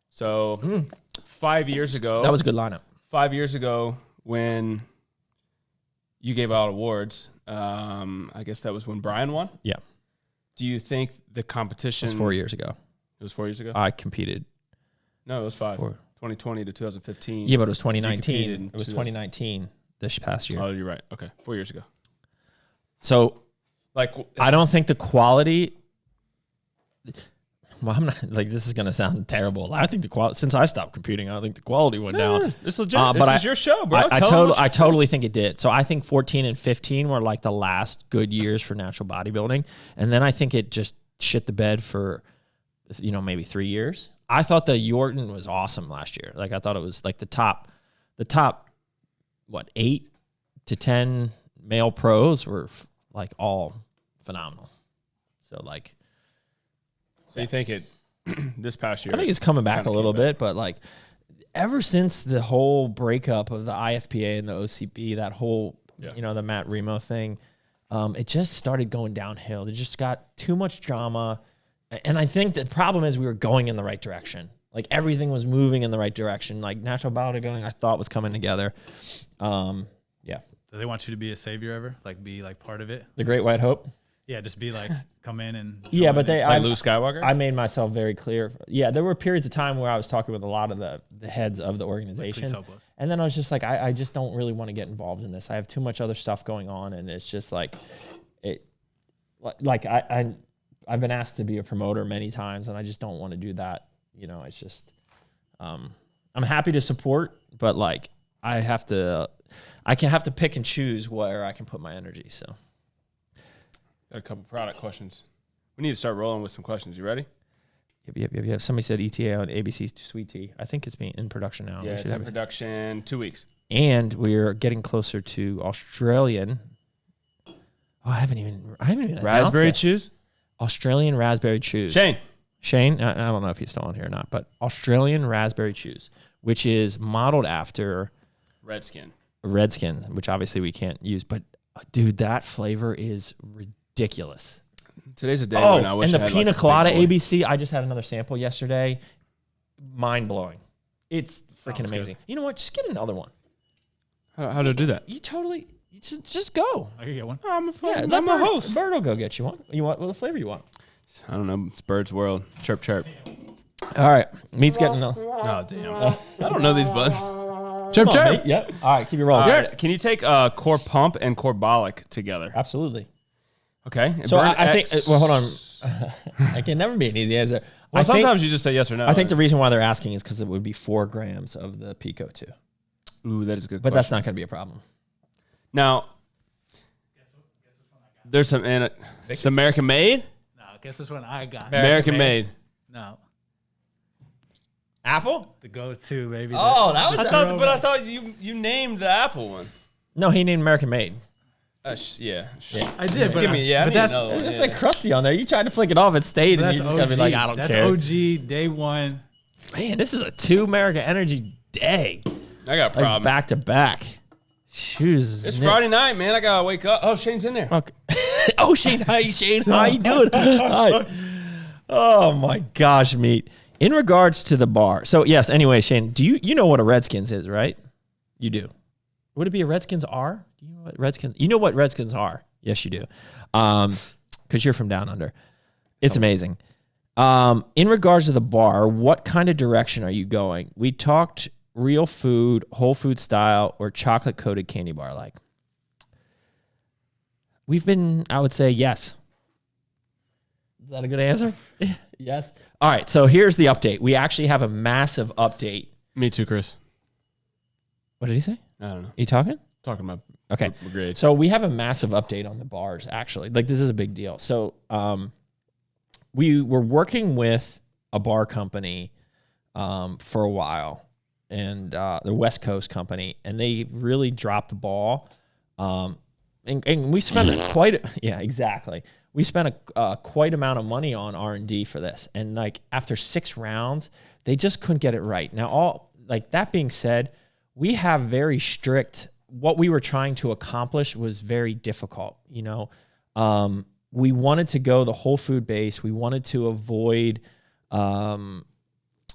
So 5 years ago, That was a good lineup. 5 years ago when you gave out awards, I guess that was when Brian won. Yeah, Do you think the competition? it was 4 years ago. It was 4 years ago. I competed. No, it was five. 4. 2020 to 2015. Yeah, but it was competed 2019. in It was 2000. 2019 this past year. Oh, you're right. Okay, 4 years ago. So Like I don't think the quality. Well, I'm not like this is gonna sound terrible. I think the quality since I stopped computing, I think the quality went down. It's legit. But This is your show, bro. I totally think it did. So I think 14 and 15 were like the last good years for natural bodybuilding, and then I think it just shit the bed for, maybe 3 years. I thought the Yorton was awesome last year. Like I thought it was like the top, 8 to 10 male pros were like all phenomenal. So like. So you think it this past year? I think it's coming back a kinda little came bit, but like ever since the whole breakup of the IFPA and the OCB, that whole, the Matt Remo thing, it just started going downhill. It just got too much drama. And I think the problem is we were going in the right direction. Like everything was moving in the right direction. Like natural bodybuilding, I thought was coming together. Yeah. Do they want you to be a savior ever? Like be like part of it? The Great White Hope. Yeah, just be like come in and Yeah, but like Luke Skywalker? I made myself very clear. Yeah, there were periods of time where I was talking with a lot of the heads of the organization. please help us. And then I was just like, I just don't really want to get involved in this. I have too much other stuff going on. And it's just like, I've been asked to be a promoter many times and I just don't want to do that. It's just, I'm happy to support, but like I have to pick and choose where I can put my energy. So. Got a couple product questions. We need to start rolling with some questions. You ready? Yep. Somebody said ETA on ABC Sweet tea. I think it's being in production now. Yeah, We it's should in have it. production 2 weeks. And we're getting closer to Australian. Oh, I haven't even announced Raspberry it. chews? Australian raspberry chews. Shane, I don't know if he's still on here or not, but Australian raspberry chews, which is modeled after Redskin. Redskins, which obviously we can't use. But dude, that flavor is ridiculous. Today's a day Oh, when I wish and I the had, pina like, a big colada boy. ABC, I just had another sample yesterday. Mind blowing. It's freaking Sounds amazing. You know what? Just get another one. How do I do that? You just go. I could get one. I'm a, Yeah, I'm a host. Bird will go get you one. You want what flavor you want? I don't know. It's Bird's World. Chirp, chirp. All right, meat's getting another. Oh, damn. I don't know these buds. Chirp, chirp. Yep. All right, keep it rolling. All right, can you take core pump and core bolic together? Absolutely. Okay. and So Bird I think. X- Well, hold on. I can never be an easy answer. Well, I think, sometimes you just say yes or no. I think the reason why they're asking is because it would be 4 grams of the Pico too, Ooh, that is a good but question. that's not going to be a problem. Now, there's some American made? No, guess which one I got. American made. No, Apple? the go-to baby. Oh, that was. I thought you named the Apple one. No, he named American made. Yeah. I did, but Give me, yeah. I but need to that's know. It's Yeah. like crusty on there. You tried to flick it off, it stayed, and that's you just gotta be like, I don't that's care. OG day one. Man, this is a 2 America Energy day, I got a like problem. back to back. Shoes. It's knits. Friday night, man. I gotta wake up. Oh, Shane's in there. Okay. Oh, Shane, hi, Shane. How you doing? Hi. Oh my gosh, meat. In regards to the bar, so yes. Anyway, Shane, do you know what a Redskins is, right? You do. Would it be a Redskins R? do you know what Redskins? You know what Redskins are? Yes, you do. Because you're from down under. It's amazing. In regards to the bar, what kind of direction are you going? We talked real food, whole food style, or chocolate coated candy bar like. I would say yes. Is that a good answer? Yes. All right. So here's the update. We actually have a massive update. Me too, Chris. What did he say? I don't know. You talking? Talking about Okay. grade. So we have a massive update on the bars, actually. Like, this is a big deal. So we were working with a bar company for a while, and the West Coast company, and they really dropped the ball. And we spent exactly. We spent a quite amount of money on R&D for this. And like after 6 rounds, they just couldn't get it right. Now, that being said, we have very strict, what we were trying to accomplish was very difficult. You know, we wanted to go the whole food base. We wanted to avoid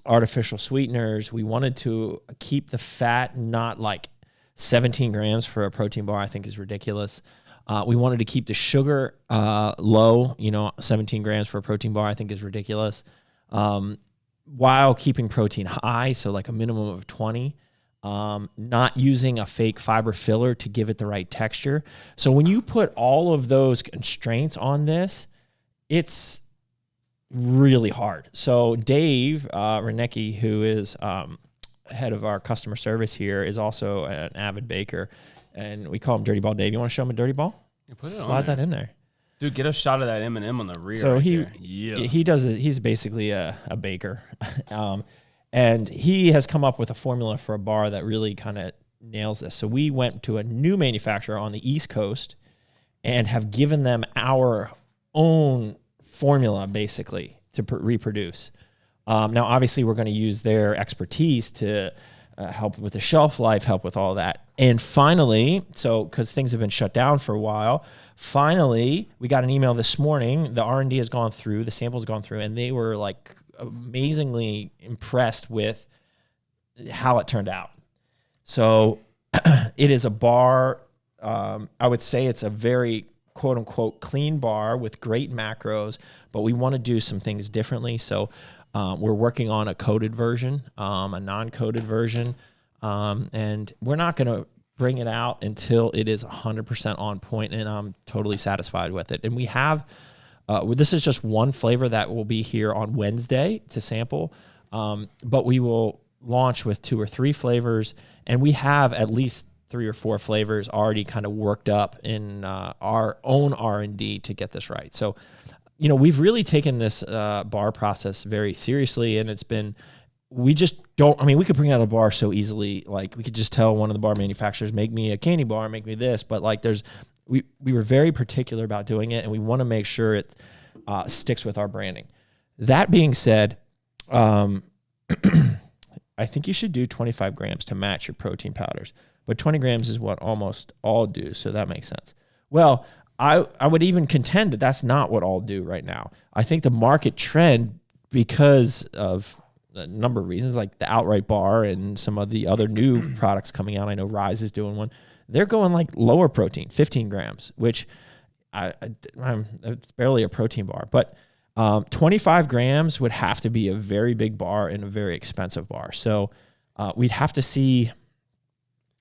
artificial sweeteners. We wanted to keep the fat not like 17 grams for a protein bar, I think is ridiculous. We wanted to keep the sugar low, 17 grams for a protein bar, I think is ridiculous. While keeping protein high, so like a minimum of 20. Not using a fake fiber filler to give it the right texture. So when you put all of those constraints on this, it's really hard. So Dave Renecki, who is head of our customer service here, is also an avid baker, and we call him Dirty Ball Dave. You want to show him a dirty ball? Yeah, put it Slide that in there. Dude, get a shot of that M&M on the rear. So right he there. Yeah. he does it. He's basically a baker, and he has come up with a formula for a bar that really kind of nails this. So we went to a new manufacturer on the East Coast and have given them our own formula basically to reproduce. Now, obviously, we're going to use their expertise to help with the shelf life, help with all that. And finally, because things have been shut down for a while, finally, we got an email this morning. The R&D has gone through, the sample's gone through, and they were like amazingly impressed with how it turned out. So it is a bar. I would say it's a very quote unquote clean bar with great macros, but we want to do some things differently. So we're working on a coated version, a non-coated version, and we're not going to bring it out until it is 100% on point, and I'm totally satisfied with it. And we have, this is just one flavor that will be here on Wednesday to sample, but we will launch with 2 or 3 flavors, and we have at least 3 or 4 flavors already kind of worked up in our own R&D to get this right. So, we've really taken this bar process very seriously, and we just don't, we could bring out a bar so easily. Like, we could just tell one of the bar manufacturers, make me a candy bar, make me this, but like we were very particular about doing it, and we want to make sure it sticks with our branding. That being said, I think you should do 25 grams to match your protein powders, but 20 grams is what almost all do, so that makes sense. Well, I would even contend that that's not what all do right now. I think the market trend, because of a number of reasons, like the outright bar and some of the other new products coming out. I know Rise is doing one. They're going like lower protein, 15 grams, which it's barely a protein bar. But 25 grams would have to be a very big bar and a very expensive bar. So we'd have to see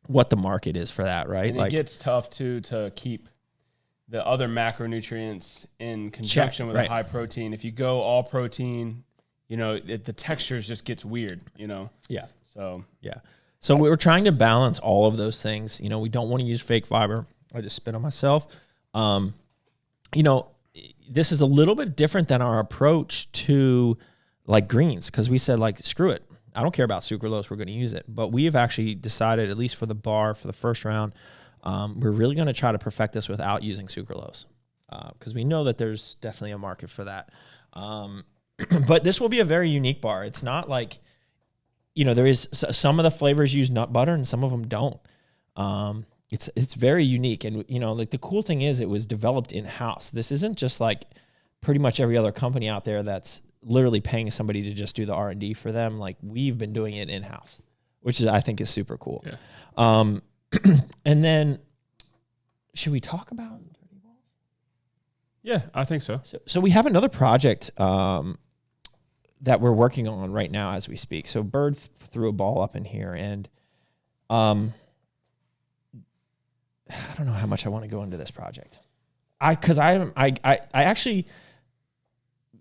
what the market is for that, right? And it gets tough too to keep the other macronutrients in conjunction with a high protein. If you go all protein, the textures just gets weird, Yeah. So, yeah. So we're trying to balance all of those things. We don't want to use fake fiber. I just spit on myself. This is a little bit different than our approach to like greens, because we said like, screw it. I don't care about sucralose. We're going to use it. But we have actually decided, at least for the bar, for the first round, we're really going to try to perfect this without using sucralose, because we know that there's definitely a market for that. But this will be a very unique bar. It's not like, there is some of the flavors use nut butter and some of them don't. It's very unique. And, like the cool thing is it was developed in-house. This isn't just like pretty much every other company out there that's literally paying somebody to just do the R&D for them. Like, we've been doing it in-house, which I think is super cool. Yeah. And then should we talk about dirty balls? Yeah, I think so. So we have another project that we're working on right now as we speak. So Bird threw a ball up in here, and I don't know how much I want to go into this project. I actually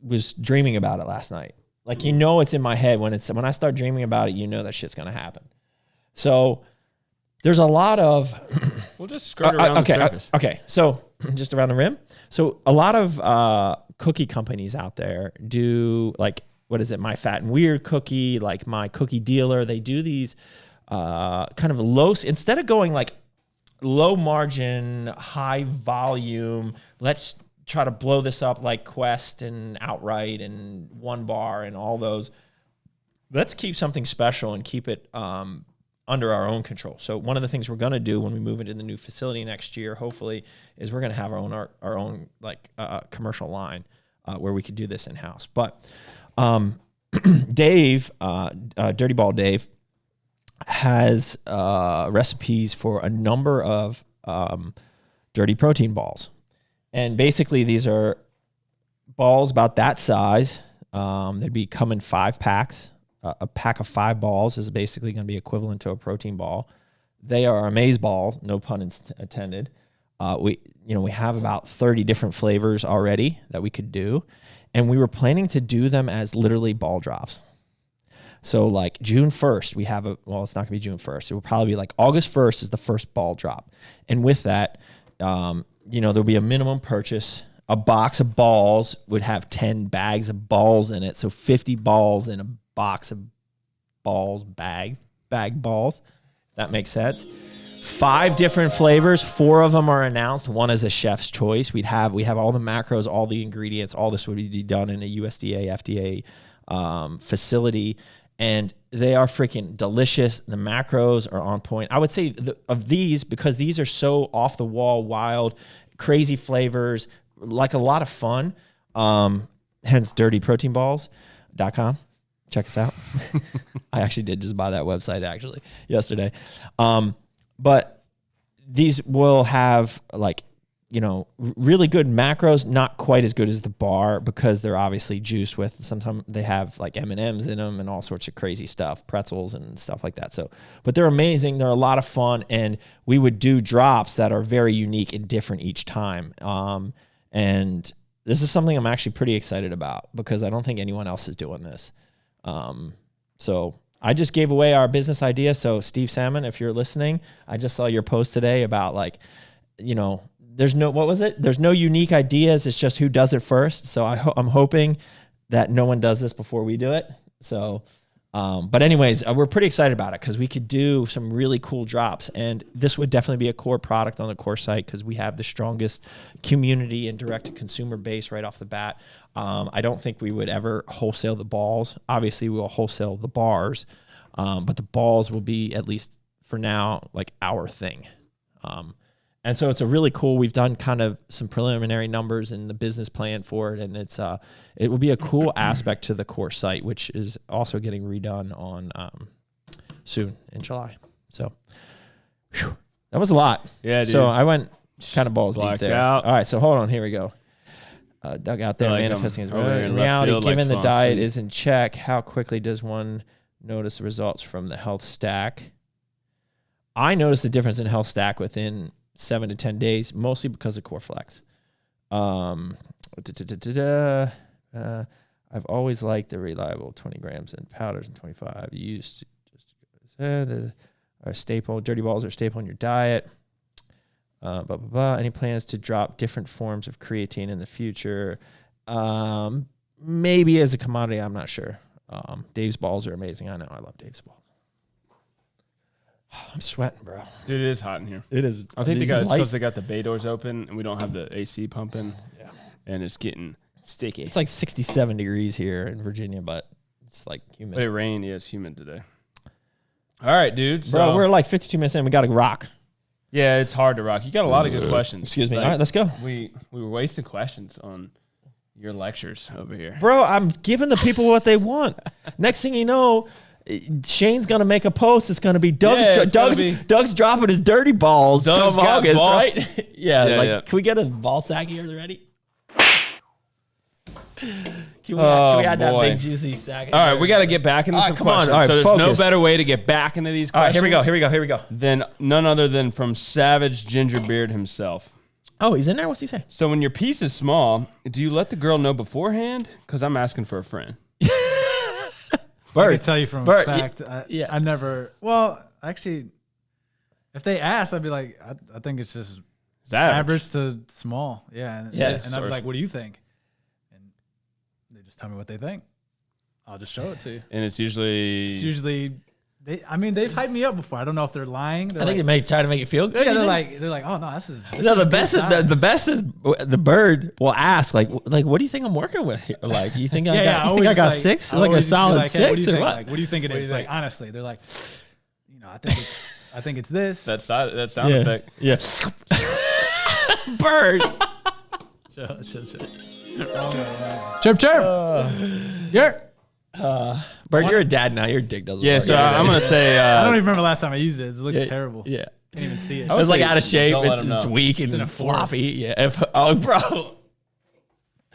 was dreaming about it last night. Like, you know, it's in my head when I start dreaming about it, you know that shit's gonna happen. So there's a lot of we'll just skirt around the surface. Okay, so just around the rim. So a lot of cookie companies out there do, like, what is it? My Fat and Weird cookie, like My Cookie Dealer. They do these kind of instead of going like low margin, high volume, let's try to blow this up like Quest and Outright and One Bar and all those. Let's keep something special and keep it under our own control. So one of the things we're going to do when we move into the new facility next year, hopefully, is we're going to have our own like commercial line where we could do this in-house. But Dave, Dirty Ball Dave, has recipes for a number of dirty protein balls. And basically these are balls about that size. They'd be come in 5 packs. A pack of 5 balls is basically going to be equivalent to a protein ball. They are amaze ball, no pun intended. We have about 30 different flavors already that we could do. And we were planning to do them as literally ball drops. So like June 1st, it's not gonna be June 1st. It will probably be like August 1st is the first ball drop. And with that, there'll be a minimum purchase. A box of balls would have 10 bags of balls in it. So 50 balls in a box of balls, bag balls. If that makes sense. 5 different flavors. 4 of them are announced. 1 is a chef's choice. We have all the macros, all the ingredients. All this would be done in a USDA, FDA facility. And they are freaking delicious. The macros are on point. I would say of these, because these are so off the wall, wild, crazy flavors, like a lot of fun. Hence dirtyproteinballs.com. Check us out. I actually did just buy that website yesterday. But these will have really good macros, not quite as good as the bar because they're obviously juiced with, sometimes they have like M&Ms in them and all sorts of crazy stuff, pretzels and stuff like that. So, but they're amazing. They're a lot of fun, and we would do drops that are very unique and different each time. And this is something I'm actually pretty excited about because I don't think anyone else is doing this. So I just gave away our business idea. So Steve Salmon, if you're listening, I just saw your post today about there's no unique ideas. It's just who does it first. So I'm hoping that no one does this before we do it. So, but anyways, we're pretty excited about it because we could do some really cool drops, and this would definitely be a core product on the core site because we have the strongest community and direct to consumer base right off the bat. I don't think we would ever wholesale the balls. Obviously we will wholesale the bars, but the balls will be, at least for now, like our thing. And so it's a really cool, we've done kind of some preliminary numbers in the business plan for it. And it will be a cool aspect to the core site, which is also getting redone on soon in July. So that was a lot. Yeah, dude. So I went kind of balls Blacked deep there. out. All right. So hold on. Here we go. Doug out there manifesting his reality. Given the diet is in check, how quickly does one notice the results from the health stack? I noticed the difference in health stack within 7 to 10 days, mostly because of Core Flex. I've always liked the reliable 20 grams in powders and 25 used. Our staple, dirty balls are staple in your diet. Any plans to drop different forms of creatine in the future? Maybe as a commodity, I'm not sure. Dave's balls are amazing. I know. I love Dave's balls. I'm sweating, bro. Dude, it is hot in here. It is. I think the guys, because they got the bay doors open and we don't have the AC pumping. Yeah. And it's getting sticky. It's like 67 degrees here in Virginia, but it's like humid. But it rained. Yeah, it's humid today. All right, dude. Bro, we're like 52 minutes in. We got to rock. Yeah, it's hard to rock. You got a lot of good questions. Excuse me. Like, all right, let's go. We were wasting questions on your lectures over here. Bro, I'm giving the people what they want. Next thing you know, Shane's gonna make a post. It's gonna be Doug's. Yeah, it's gonna be- Doug's dropping his dirty balls Doug's come got August, balls. right? yeah. Yeah. Can we get a ball sack here already? Can we add that boy. big juicy sack? All right, we got to get back into some come on. questions. All right, so there's focus. no better way to get back into these All right, questions. here we go. Than none other than from Savage Gingerbeard himself. Oh, he's in there. What's he say? So when your piece is small, do you let the girl know beforehand? Because I'm asking for a friend. I can tell you from Bert, fact. yeah. I never. Well, actually, if they ask, I'd be like, I think it's just It's average. average to small. Yeah. And, Yeah, and I'd be like, what do you think? And they just tell me what they think. I'll just show it to you. And it's usually... It's usually, they've hyped me up before. I don't know if they're lying. They're I think like, they try to make it feel good. yeah, you they're think? like, oh no, this is No, the good best is size. the best is the bird will ask like what do you think I'm working with here? Like you think I got always got like- six I like a always just be solid like, hey, what do you six or think? what? Like, what do you think it is? Like honestly, they're like, I think it's this. That sound effect. Yeah. Bird. Chirp chirp. Bird, you're a dad now. Your dick doesn't Yeah, work. so I'm going to say... I don't even remember last time I used it. It looks terrible. Yeah. Can't even see it. I would It's like say out of shape. don't let It's him know. weak and in a floppy. Yeah. Oh, bro.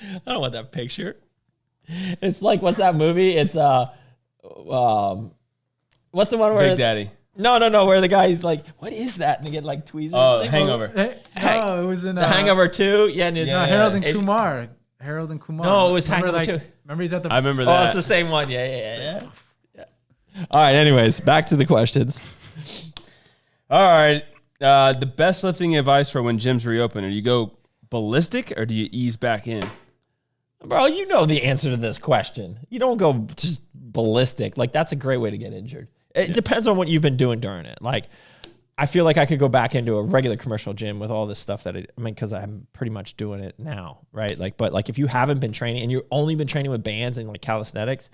I don't want that picture. It's like, what's that movie? It's what's the one where Big Daddy. No, where the guy's like, what is that? And they get like tweezers. Oh, They go- Hangover. No, it was in The Hangover 2. Yeah, and it's No, Harold and Asian- Kumar. Harold and Kumar. No, it was Remember, Hangover 2. Remember he's at the. I remember Oh, that. it's the same one. Yeah. All right. Anyways, back to the questions. All right. The best lifting advice for when gyms reopen. Do you go ballistic or do you ease back in? Bro, you know the answer to this question. You don't go just ballistic. Like, that's a great way to get injured. It depends on what you've been doing during it. Like, I feel like I could go back into a regular commercial gym with all this stuff because I'm pretty much doing it now, right? Like, but like if you haven't been training and you've only been training with bands and like calisthenics,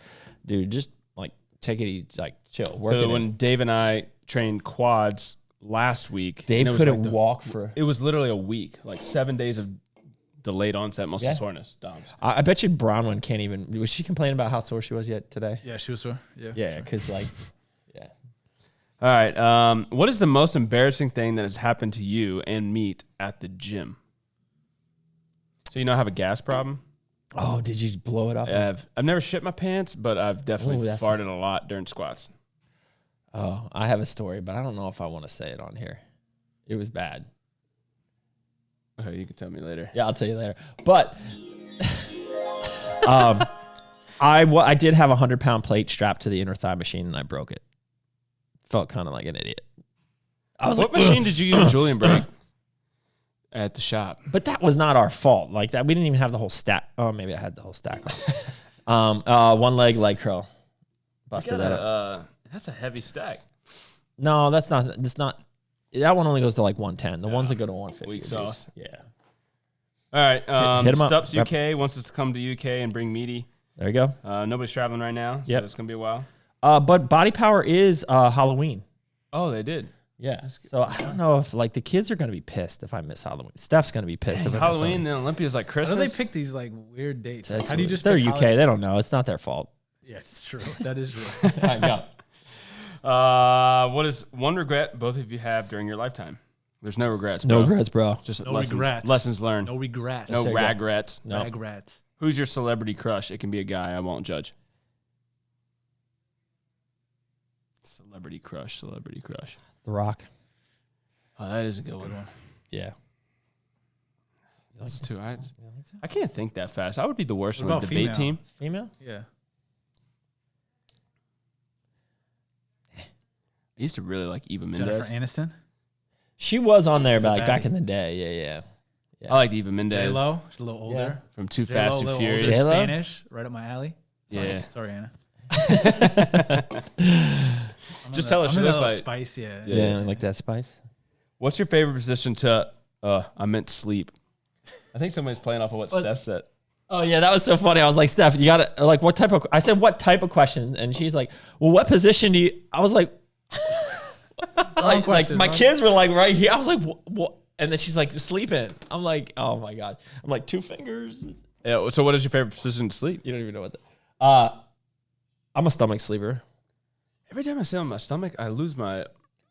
dude, just like take it easy, like chill. Work So when Dave and I trained quads last week, Dave and it was couldn't like walk for. It was literally a week, like 7 days of delayed onset muscle soreness. Doms. I bet you Bronwyn can't even. Was she complaining about how sore she was yet today? Yeah, she was sore. Yeah. Yeah, because like, yeah. All right. What is the most embarrassing thing that has happened to you and Meat at the gym? So I have a gas problem. Oh, did you blow it up? I've never shit my pants, but I've definitely that's- farted a lot during squats. Oh, I have a story, but I don't know if I want to say it on here. It was bad. Okay, you can tell me later. Yeah, I'll tell you later. But I did have a 100-pound plate strapped to the inner thigh machine, and I broke it. Felt kind of like an idiot. I was What like, machine did you and Julian break at the shop? but that was not our fault. Like that, we didn't even have the whole stack. Oh, maybe I had the whole stack on. One leg curl. Busted that up. That's a heavy stack. No, that's not. That's not. That one only goes to like 110. The ones that go to 150. Weak are sauce. just- Yeah. All right. Hit 'em up. Stups Yep. UK wants us to come to UK and bring Meaty. There you go. Nobody's traveling right now, so Yep. it's going to be a while. But Body Power is Halloween. Oh, they did. Yeah. So I don't know if like the kids are gonna be pissed if I miss Halloween. Steph's gonna be pissed if I miss Halloween, then Olympia's like How Christmas. do they pick these like weird dates? Like, That's how do you weird. just? They're pick UK. holidays? They don't know. It's not their fault. Yeah, it's true. That is true. I know. What is one regret both of you have during your lifetime? There's no regrets, No bro. regrets, bro. Just No lessons, regrets. lessons learned. No regrets. No There you go. regrets. No. regrets. Who's your celebrity crush? It can be a guy. I won't judge. Celebrity crush. The Rock. Oh, that is a good one. Yeah. That's too. I can't think that fast. I would be the worst What on the about debate female? team. Female? Yeah. I used to really like Eva Mendes. Jennifer Aniston. She was on there She's a like back baddie. in the day. Yeah. I liked Eva Mendes J-Lo. She's a little older. from Too J-Lo, Fast, a Too little Furious. older, J-Lo? Spanish, right up my alley. Yeah. Sorry, Anna. Just tell her she I'm in looks that little like. spice. Yeah. Yeah, like that spice. What's your favorite position to? I meant sleep. I think somebody's playing off of what Steph said. Oh yeah, that was so funny. I was like, Steph, you gotta like what type of I said what type of question? And she's like, well, what position do you I was like like question, my wrong- kids were like right here. I was like, what? And then she's like, sleeping. I'm like, oh my God. I'm like, 2 fingers. Yeah. So, what is your favorite position to sleep? You don't even know what that. I'm a stomach sleeper. Every time I sit on my stomach, I lose my.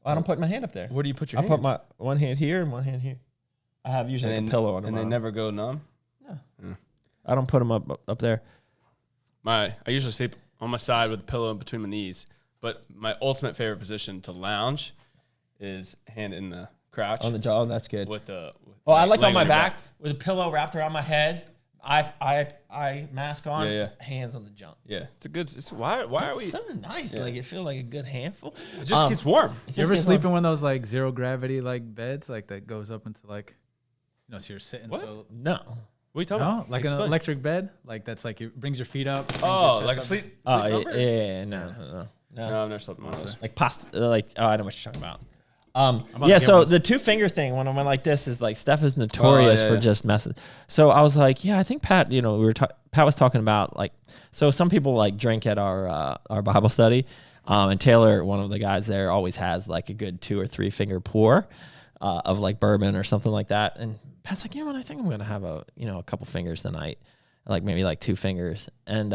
I don't put my hand up there. Where do you put your I hand? put my one hand here and one hand here. I have usually like a pillow on them. And they never go numb? No. Yeah. I don't put them up there. I usually sleep on my side with a pillow in between my knees. But my ultimate favorite position to lounge is hand in the crouch. On the jaw, that's good. I like on my back with a pillow wrapped around my head. I mask on, hands on the junk. Yeah, it's a good. Why are we? So nice. Yeah. Like it feels like a good handful. It just gets warm. You ever sleep in one of those like zero gravity like beds like that goes up into like, so you're sitting. What? So no. What are you talking about? Like an electric bed, like that's like it brings your feet up. Like a sleep. Oh Yeah. No, I've never slept in one of those. Like pasta. I know what you're talking about. So the 2-finger thing when I went like this is like Steph is notorious for just messing. So I was like, I think Pat, Pat was talking about like, so some people like drink at our Bible study, and Taylor, one of the guys there, always has like a good 2 or 3 finger pour of like bourbon or something like that. And Pat's like, I think I'm gonna have a couple fingers tonight, like maybe like 2 fingers. And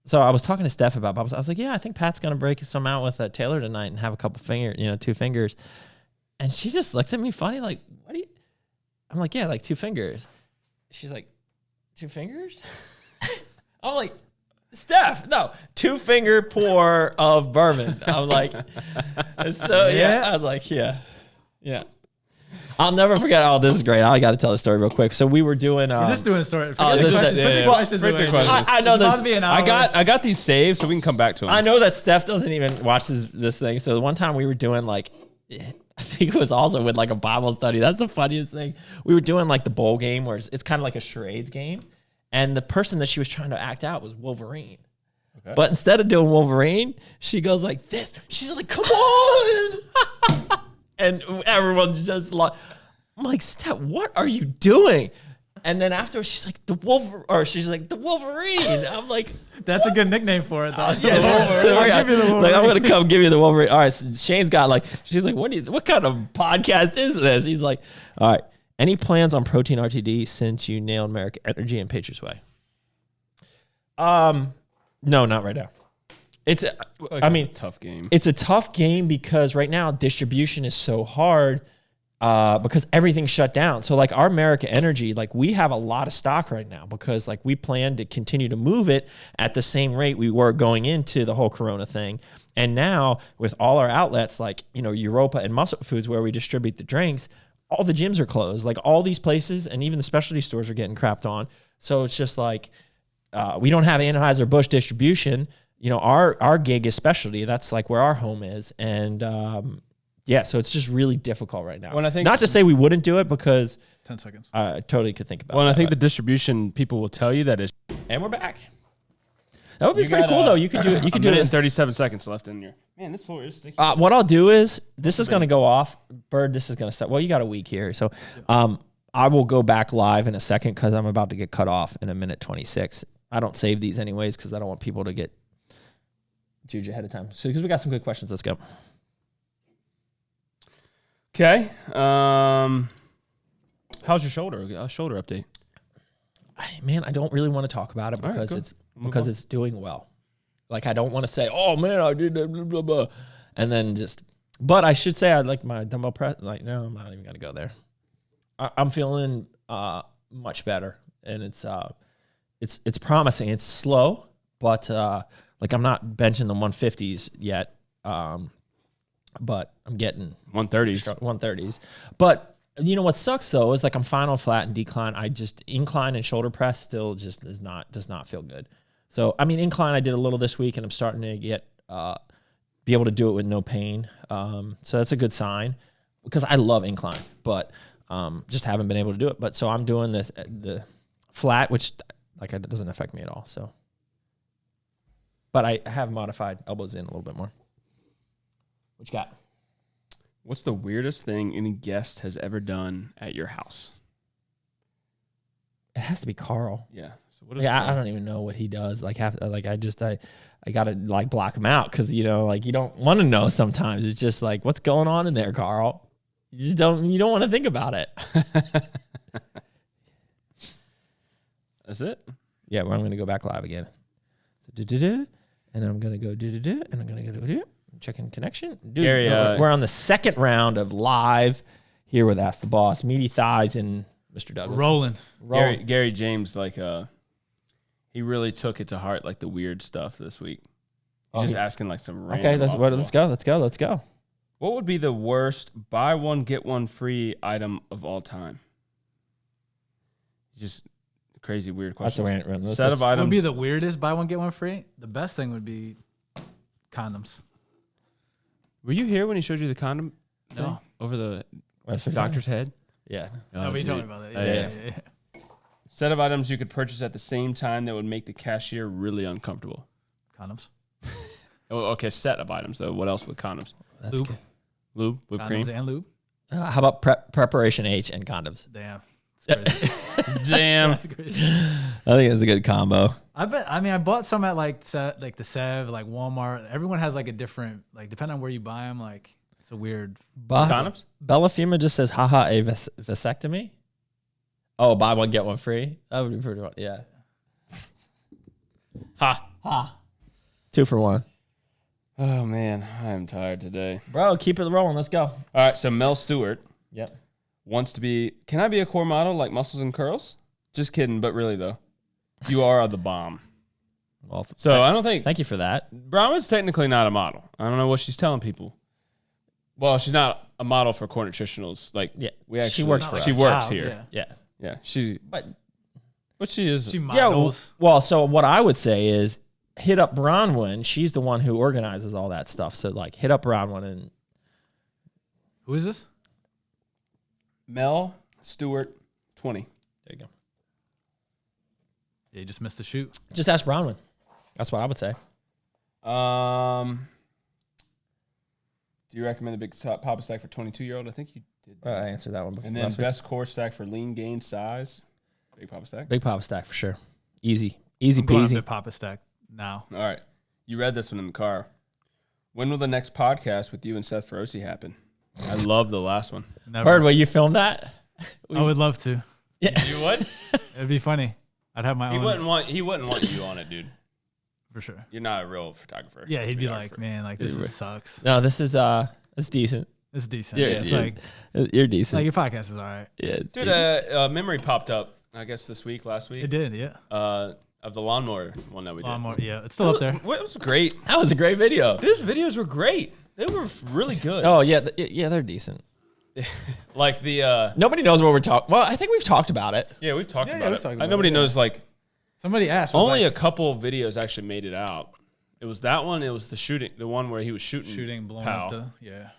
so I was talking to Steph about Bible. I was like, I think Pat's gonna break some out with Taylor tonight and have a couple 2 fingers. And she just looked at me funny, like, what do you? I'm like, like 2 fingers. She's like, 2 fingers? I'm like, Steph, no, 2-finger pour of bourbon. I'm like, so I was like, yeah. I'll never forget. Oh, this is great. I got to tell the story real quick. So we were doing. We're just doing a story. I know this. I got these saved, so we can come back to them. I know that Steph doesn't even watch this thing. So one time we were doing like, I think it was also with like a Bible study. That's the funniest thing. We were doing like the bowl game where it's kind of like a charades game. And the person that she was trying to act out was Wolverine. Okay. But instead of doing Wolverine, she goes like this. She's like, come on. And everyone's just like, I'm like, Steph, what are you doing? And then afterwards, she's like, the Wolverine. I'm like, that's a good nickname for it, though. I'll give you the Wolverine. Like, I'm gonna come give you the Wolverine. All right, so Shane's got like, she's like, what kind of podcast is this? He's like, all right, any plans on protein RTD since you nailed Merica Energy and Patriots Way? No, not right now. It's a tough game. It's a tough game because right now distribution is so hard. Because everything's shut down. So like our Merica Energy, like we have a lot of stock right now because like we plan to continue to move it at the same rate we were going into the whole Corona thing. And now with all our outlets like, Europa and Muscle Foods where we distribute the drinks, all the gyms are closed. Like all these places and even the specialty stores are getting crapped on. So it's just like, we don't have Anheuser-Busch distribution. Our gig is specialty. That's like where our home is. And, so it's just really difficult right now. Not to say we wouldn't do it because 10 seconds. I totally could think about it. Well, I think the distribution people will tell you that is. And we're back. That would be pretty cool though. You could do it. You could do it in 37 seconds left in your. Man, this floor is sticky. What I'll do is this is going to go off. Bird, this is going to stop. Well, you got a week here, so I will go back live in a second because I'm about to get cut off in a minute 26. I don't save these anyways because I don't want people to get juju ahead of time. So because we got some good questions, let's go. Okay. How's your shoulder? Shoulder update. Man, I don't really want to talk about it because it's doing well. Like I don't want to say, oh man, I did blah, blah, blah, and then just. But I should say I like my dumbbell press. Like no, I'm not even gonna go there. I'm feeling much better, and it's promising. It's slow, but like I'm not benching the 150s yet. But I'm getting 130s. But you know what sucks though is like I'm fine on flat and decline. I just incline and shoulder press still just does not feel good. So I mean incline I did a little this week and I'm starting to get be able to do it with no pain. So that's a good sign because I love incline, but just haven't been able to do it. But so I'm doing the flat, which like it doesn't affect me at all. So, but I have modified elbows in a little bit more. What you got? What's the weirdest thing any guest has ever done at your house? It has to be Carl. Yeah. So what is I don't even know what he does. Like I gotta like block him out because like you don't want to know sometimes. It's just like what's going on in there, Carl. You don't want to think about it. That's it? Yeah, well, I'm gonna go back live again. So, and I'm gonna go and I'm gonna go checking connection. Dude, Gary, we're on the second round of live here with Ask the Boss. Meaty thighs and Mr. Douglas. Rolling. Gary James, like, he really took it to heart, like the weird stuff this week. He's just asking like some random. Okay, let's go. What would be the worst buy one get one free item of all time? Just crazy weird question. That's a random set of items. What would be the weirdest buy one get one free? The best thing would be condoms. Were you here when he showed you the condom No. thing over the That's doctor's head? Yeah. No, but you told me about that. Yeah. Set of items you could purchase at the same time that would make the cashier really uncomfortable. Condoms. Oh, okay, set of items though. What else with condoms? That's Lube. good. Lube, whipped Condoms cream. and lube. How about preparation H and condoms? Damn. That's crazy. Damn. That's crazy. I think it's a good combo. I bought some at like the Sev, like Walmart. Everyone has like a different, like depending on where you buy them, like it's a weird. Condoms? Bella Fema just says, haha, a vasectomy. Oh, buy one, get one free. That would be pretty much, yeah. Ha. 2 for 1. Oh man, I am tired today. Bro, keep it rolling. Let's go. All right, so Mel Stewart Yep. wants to be. Can I be a core model like Muscles and Curls? Just kidding, but really though, you are the bomb. Well, So I don't think thank you for that. Brahma's technically not a model. I don't know what she's telling people. Well, she's not a model for core nutritionals. Like, Yeah, we actually she works for us. She works Job, here. yeah. Yeah. Yeah, but she is. She Yeah. models. Well, so what I would say is hit up Bronwyn. She's the one who organizes all that stuff. So like hit up Bronwyn and Who is this? Mel Stewart 20. there you go. Yeah, you just missed the shoot. Just ask Bronwyn. That's what I would say. Do you recommend the big Papa Stack for 22-year-old? I think you did. I answered that one before. And then last week. best core stack for lean gain size. Big Papa Stack. Big Papa Stack for sure. Easy I'm going peasy. to Papa Stack now. All right. You read this one in the car. When will the next podcast with you and Seth Feroce happen? I love the last one. Never. Heard where you filmed that? I would love to. You would? It'd be funny. I'd have my He own. wouldn't want you on it, dude. For sure. You're not a real photographer. Yeah, he'd be Videographer. like, man, like this sucks. No, this is it's decent. It's decent. Yeah, Yeah, it's yeah. like You're decent. your podcast is all right. Yeah, it's Dude, decent. memory popped up, I guess last week. It did, yeah. Of the lawnmower one that we did. Lawnmower, yeah, it's still up there. It was great. That was a great video. Those videos were great. They were really good. Oh yeah, yeah, they're decent. Like the Nobody knows what we're talking. Well, I think we've talked about it. yeah, we've talked Yeah, about we've it. talked about Nobody it, yeah. knows like Somebody asked. was only like, a couple of videos actually made it out. It was that one. It was the one where he was shooting blowing Pow. up the. Yeah.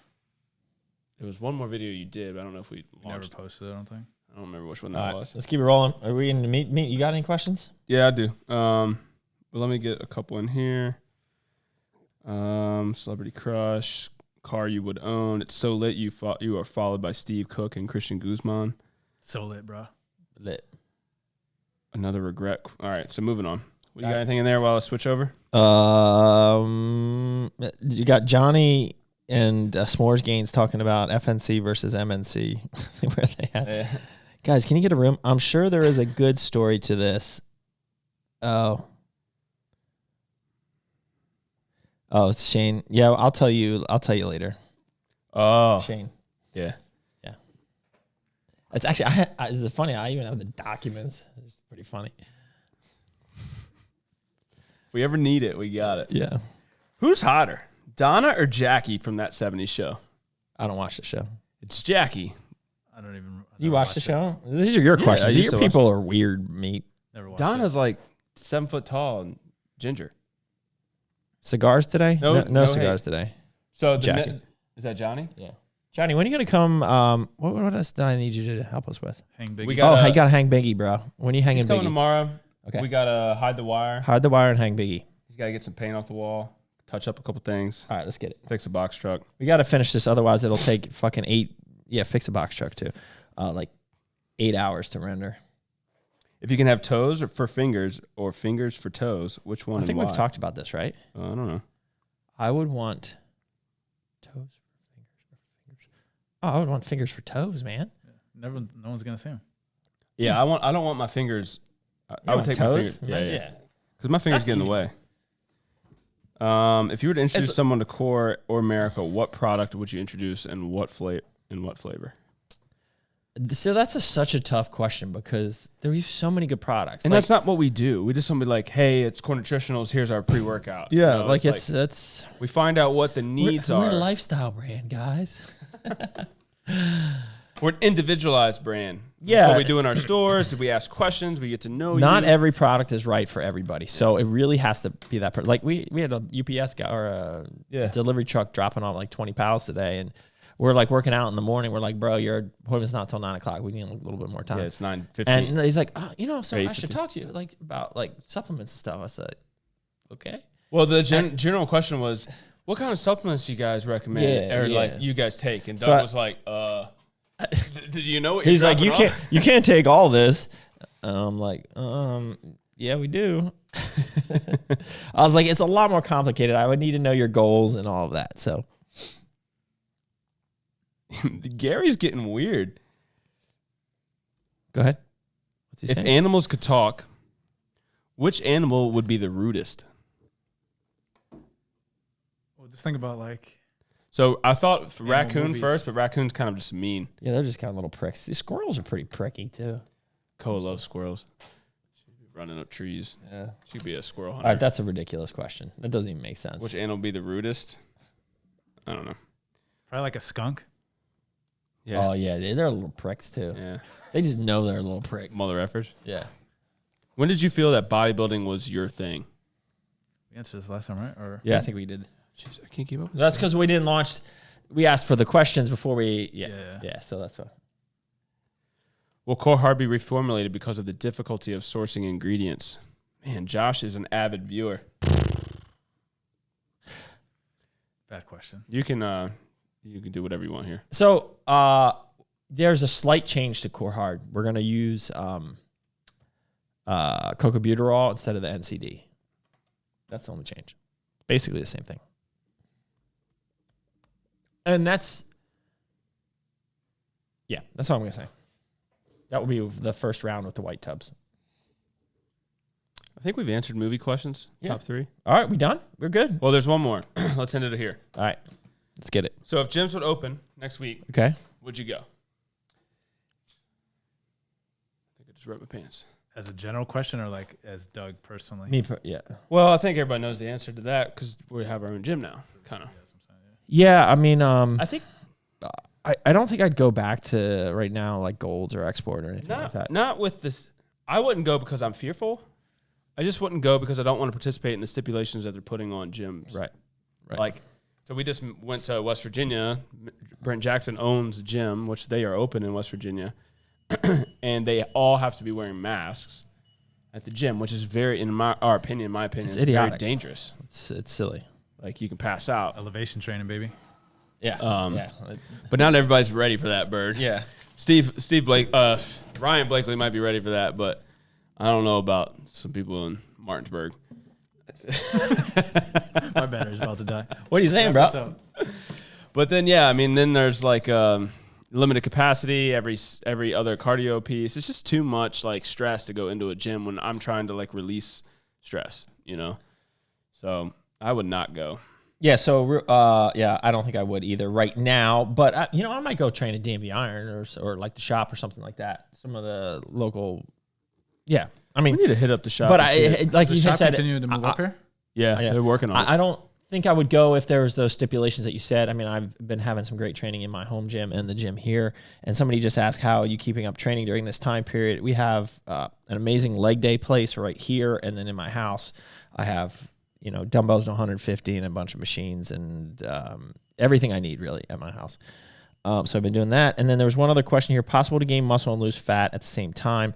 It was one more video you did, but I don't know if we Never launched. posted it, I don't think. I don't remember which one All that right, was. let's keep it rolling. Are we in the meet? You got any questions? Yeah, I do. But let me get a couple in here. Celebrity crush, car you would own. It's so lit. You are followed by Steve Cook and Christian Guzman. So lit, bro. Lit. Another regret. All right, so moving on. You got anything in there while I switch over? You got Johnny and S'mores Gainz talking about FNC versus MNC. Where they at? Guys, can you get a room? I'm sure there is a good story to this. Oh, it's Shane. Yeah, I'll tell you later. Oh, Shane. yeah. It's actually, it's funny. I even have the documents. It's pretty funny. If we ever need it, we got it. Yeah. Who's hotter, Donna or Jackie from that 70s show? I don't watch the show. It's Jackie. I don't even. You watch the show? These are your Yeah, I questions. used Your to people are weird, meat. Never watched Donna's like 7 foot tall and ginger. Cigars today? No cigars today. So Jackie. is that Johnny? Yeah. Johnny, when are you going to come? What else do I need you to help us with? Hang big. We got- I got to hang Biggie, bro. When are you hanging He's coming Biggie? tomorrow. Okay. We gotta hide the wire. Hide the wire and hang Biggie. He's got to get some paint off the wall, touch up a couple things, All right, let's get it. fix a box truck. We got to finish this. Otherwise, it'll take fucking 8. Yeah, fix a box truck too. Like 8 hours to render. If you can have toes or for fingers or fingers for toes, which one? I think and we've why? talked about this, right? I don't know. I would want toes for fingers or fingers. Oh, I would want fingers for toes, man. No one's gonna see him. Yeah, I don't want my fingers. I would want take toes? my fingers. Yeah, Yeah. because my fingers That's get in the easy. way. If you were to introduce someone to Core or Merica, what product would you introduce and what flavor? So that's such a tough question because there are so many good products. And that's not what we do. We just want to be like, hey, it's Core Nutritionals. Here's our pre-workout. Yeah, You know, it's we find out what the needs are. We're a lifestyle brand, guys. We're an individualized brand. Yeah. That's what we do in our stores. We ask questions. We get to know you. Not every product is right for everybody. So it really has to be that. Like we had a UPS guy or a delivery truck dropping off like 20 pallets today. And we're like working out in the morning. We're like, bro, your appointment's not till 9 o'clock. We need a little bit more time. Yeah, it's 9:15. And he's like, oh, so I should talk to you like about like supplements and stuff. I said, okay. Well, the general question was, what kind of supplements you guys recommend or like you guys take? And Doug was like, did you know what he's like, you can't take all this. I'm like, yeah, we do. I was like, it's a lot more complicated. I would need to know your goals and all of that. So Gary's getting weird. Go ahead. What's he saying? Animals could talk, which animal would be the rudest? Well, just think about like. So I thought raccoon movies. first, but raccoon's kind of just mean. Yeah, they're just kind of little pricks. These squirrels are pretty pricky too. Cole loves squirrels. She'd be running up trees. Yeah. She'd be a squirrel hunter. All right, that's a ridiculous question. That doesn't even make sense. Which animal would be the rudest? I don't know. Probably like a skunk. Yeah. Oh, yeah. They're little pricks too. Yeah. They just know they're a little prick. Mother effers. Yeah. When did you feel that bodybuilding was your thing? We answered this last time, right? Or Yeah, I think we did. Jeez, I can't keep up with That's because we didn't launch. We asked for the questions before we. Yeah. Yeah, so that's why. Will Core Hard be reformulated because of the difficulty of sourcing ingredients? Man, Josh is an avid viewer. bad question. You can do whatever you want here. So there's a slight change to Core Hard. We're going to use cocobuterol instead of the NCD. That's the only change. Basically the same thing. And that's all I'm going to say. That will be the first round with the white tubs. I think we've answered movie questions. Yeah. Top 3. All right, we done? We're good. Well, there's one more. Let's end it here. All right, let's get it. So if gyms would open next week, Okay. would you go? I think I just ripped my pants. As a general question or like as Doug personally? Yeah. Well, I think everybody knows the answer to that because we have our own gym now, kind of. Yeah, I mean, I think I don't think I'd go back to right now like Golds or Export or anything like that. Not with this. I wouldn't go because I'm fearful. I just wouldn't go because I don't want to participate in the stipulations that they're putting on gyms. Right. Like, so we just went to West Virginia. Brent Jackson owns a gym, which they are open in West Virginia. And they all have to be wearing masks at the gym, which is very, in my opinion, It's very idiotic. dangerous. It's silly. Like, you can pass out. Elevation training, baby. Yeah. Yeah. But not everybody's ready for that, Bird. Yeah. Steve Blake, Ryan Blakely might be ready for that, but I don't know about some people in Martinsburg. My battery's about to die. What are you saying, bro? But then, then there's like limited capacity, every other cardio piece. It's just too much like stress to go into a gym when I'm trying to like release stress, you know? So I would not go. Yeah, so I don't think I would either right now. But I might go train at DMV Iron or like the shop or something like that. Some of the local, yeah. I mean, we need to hit up the shop. But like you shop said, continue to move up here. Yeah, they're working on it. I don't think I would go if there was those stipulations that you said. I mean, I've been having some great training in my home gym and the gym here. And somebody just asked, how are you keeping up training during this time period? We have an amazing leg day place right here, and then in my house, I have dumbbells to 150 and a bunch of machines and everything I need really at my house. So I've been doing that. And then there was one other question here: possible to gain muscle and lose fat at the same time?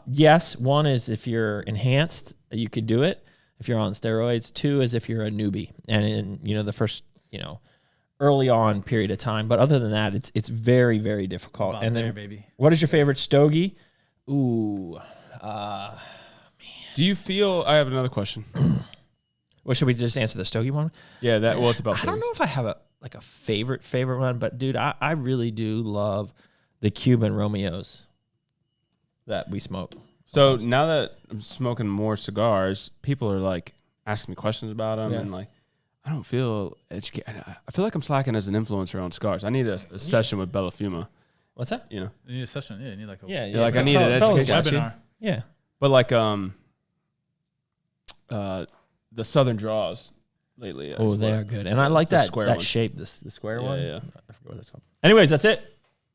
Yes. One is if you're enhanced, you could do it if you're on steroids. 2 is if you're a newbie and in the first early on period of time. But other than that, it's very, very difficult. About and then, there, baby. What is your favorite stogie? Ooh, man. Do you feel? I have another question. Well, should we just answer the stogie one? Yeah, that was about. I don't know if I have a favorite one, but dude, I really do love the Cuban Romeos that we smoke. So now that I'm smoking more cigars, people are like asking me questions about them, and like I don't feel educated. I feel like I'm slacking as an influencer on cigars. I need a session with Bella Fuma. What's that? You need a session. Yeah, you need like a Yeah. Like I need an education. webinar. Yeah. But like the Southern Draws lately. Oh, they are good, and I like the that square that one. shape. The square one. Yeah. I forget what that's called. Anyways, that's it.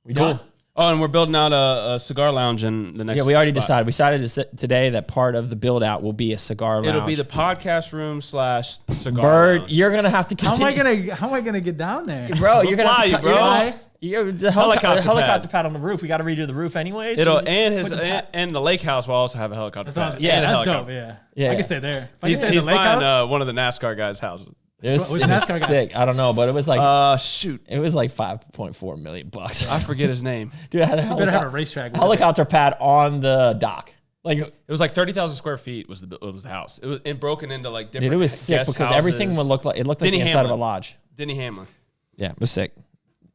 We done. Oh, and we're building out a cigar lounge in the next. Yeah, we already spot. decided. We decided today that part of the build out will be a cigar lounge. It'll be the podcast room / cigar Bird. lounge. You're gonna have to continue. How am I gonna get down there? Bro, you're gonna have to bro. The helicopter pad on the roof. We got to redo the roof anyways. It'll So and the lake house will also have a helicopter pad. Yeah, And a that's helicopter. dope. Yeah. I can stay there. If I He's can stay in the lake buying house, one of the NASCAR guys' houses. it was What's NASCAR guy? sick. I don't know, but it was like Shoot, it was like $5.4 million. I forget his name. Dude, I had a you better have a racetrack. with it. helicopter pad on the dock. Like, It was like 30,000 square feet was the house. It was broken into like different. dude, it was sick guest because houses. everything would look like it looked like Denny the inside of a Hamlin. lodge. Denny Hamlin. Yeah, it was sick.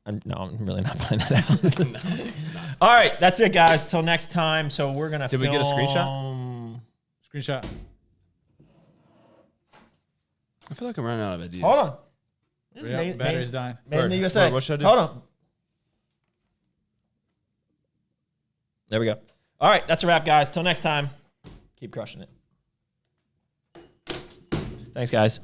I'm really not buying that house. All right, that's it, guys. Till next time. So we're gonna. Did we get a screenshot? Screenshot. I feel like I'm running out of ideas. Hold on. This is Yeah, battery's dying. made in the Bird, USA. Bird, what should I do? Hold on. There we go. All right, that's a wrap, guys. Till next time. Keep crushing it. Thanks, guys.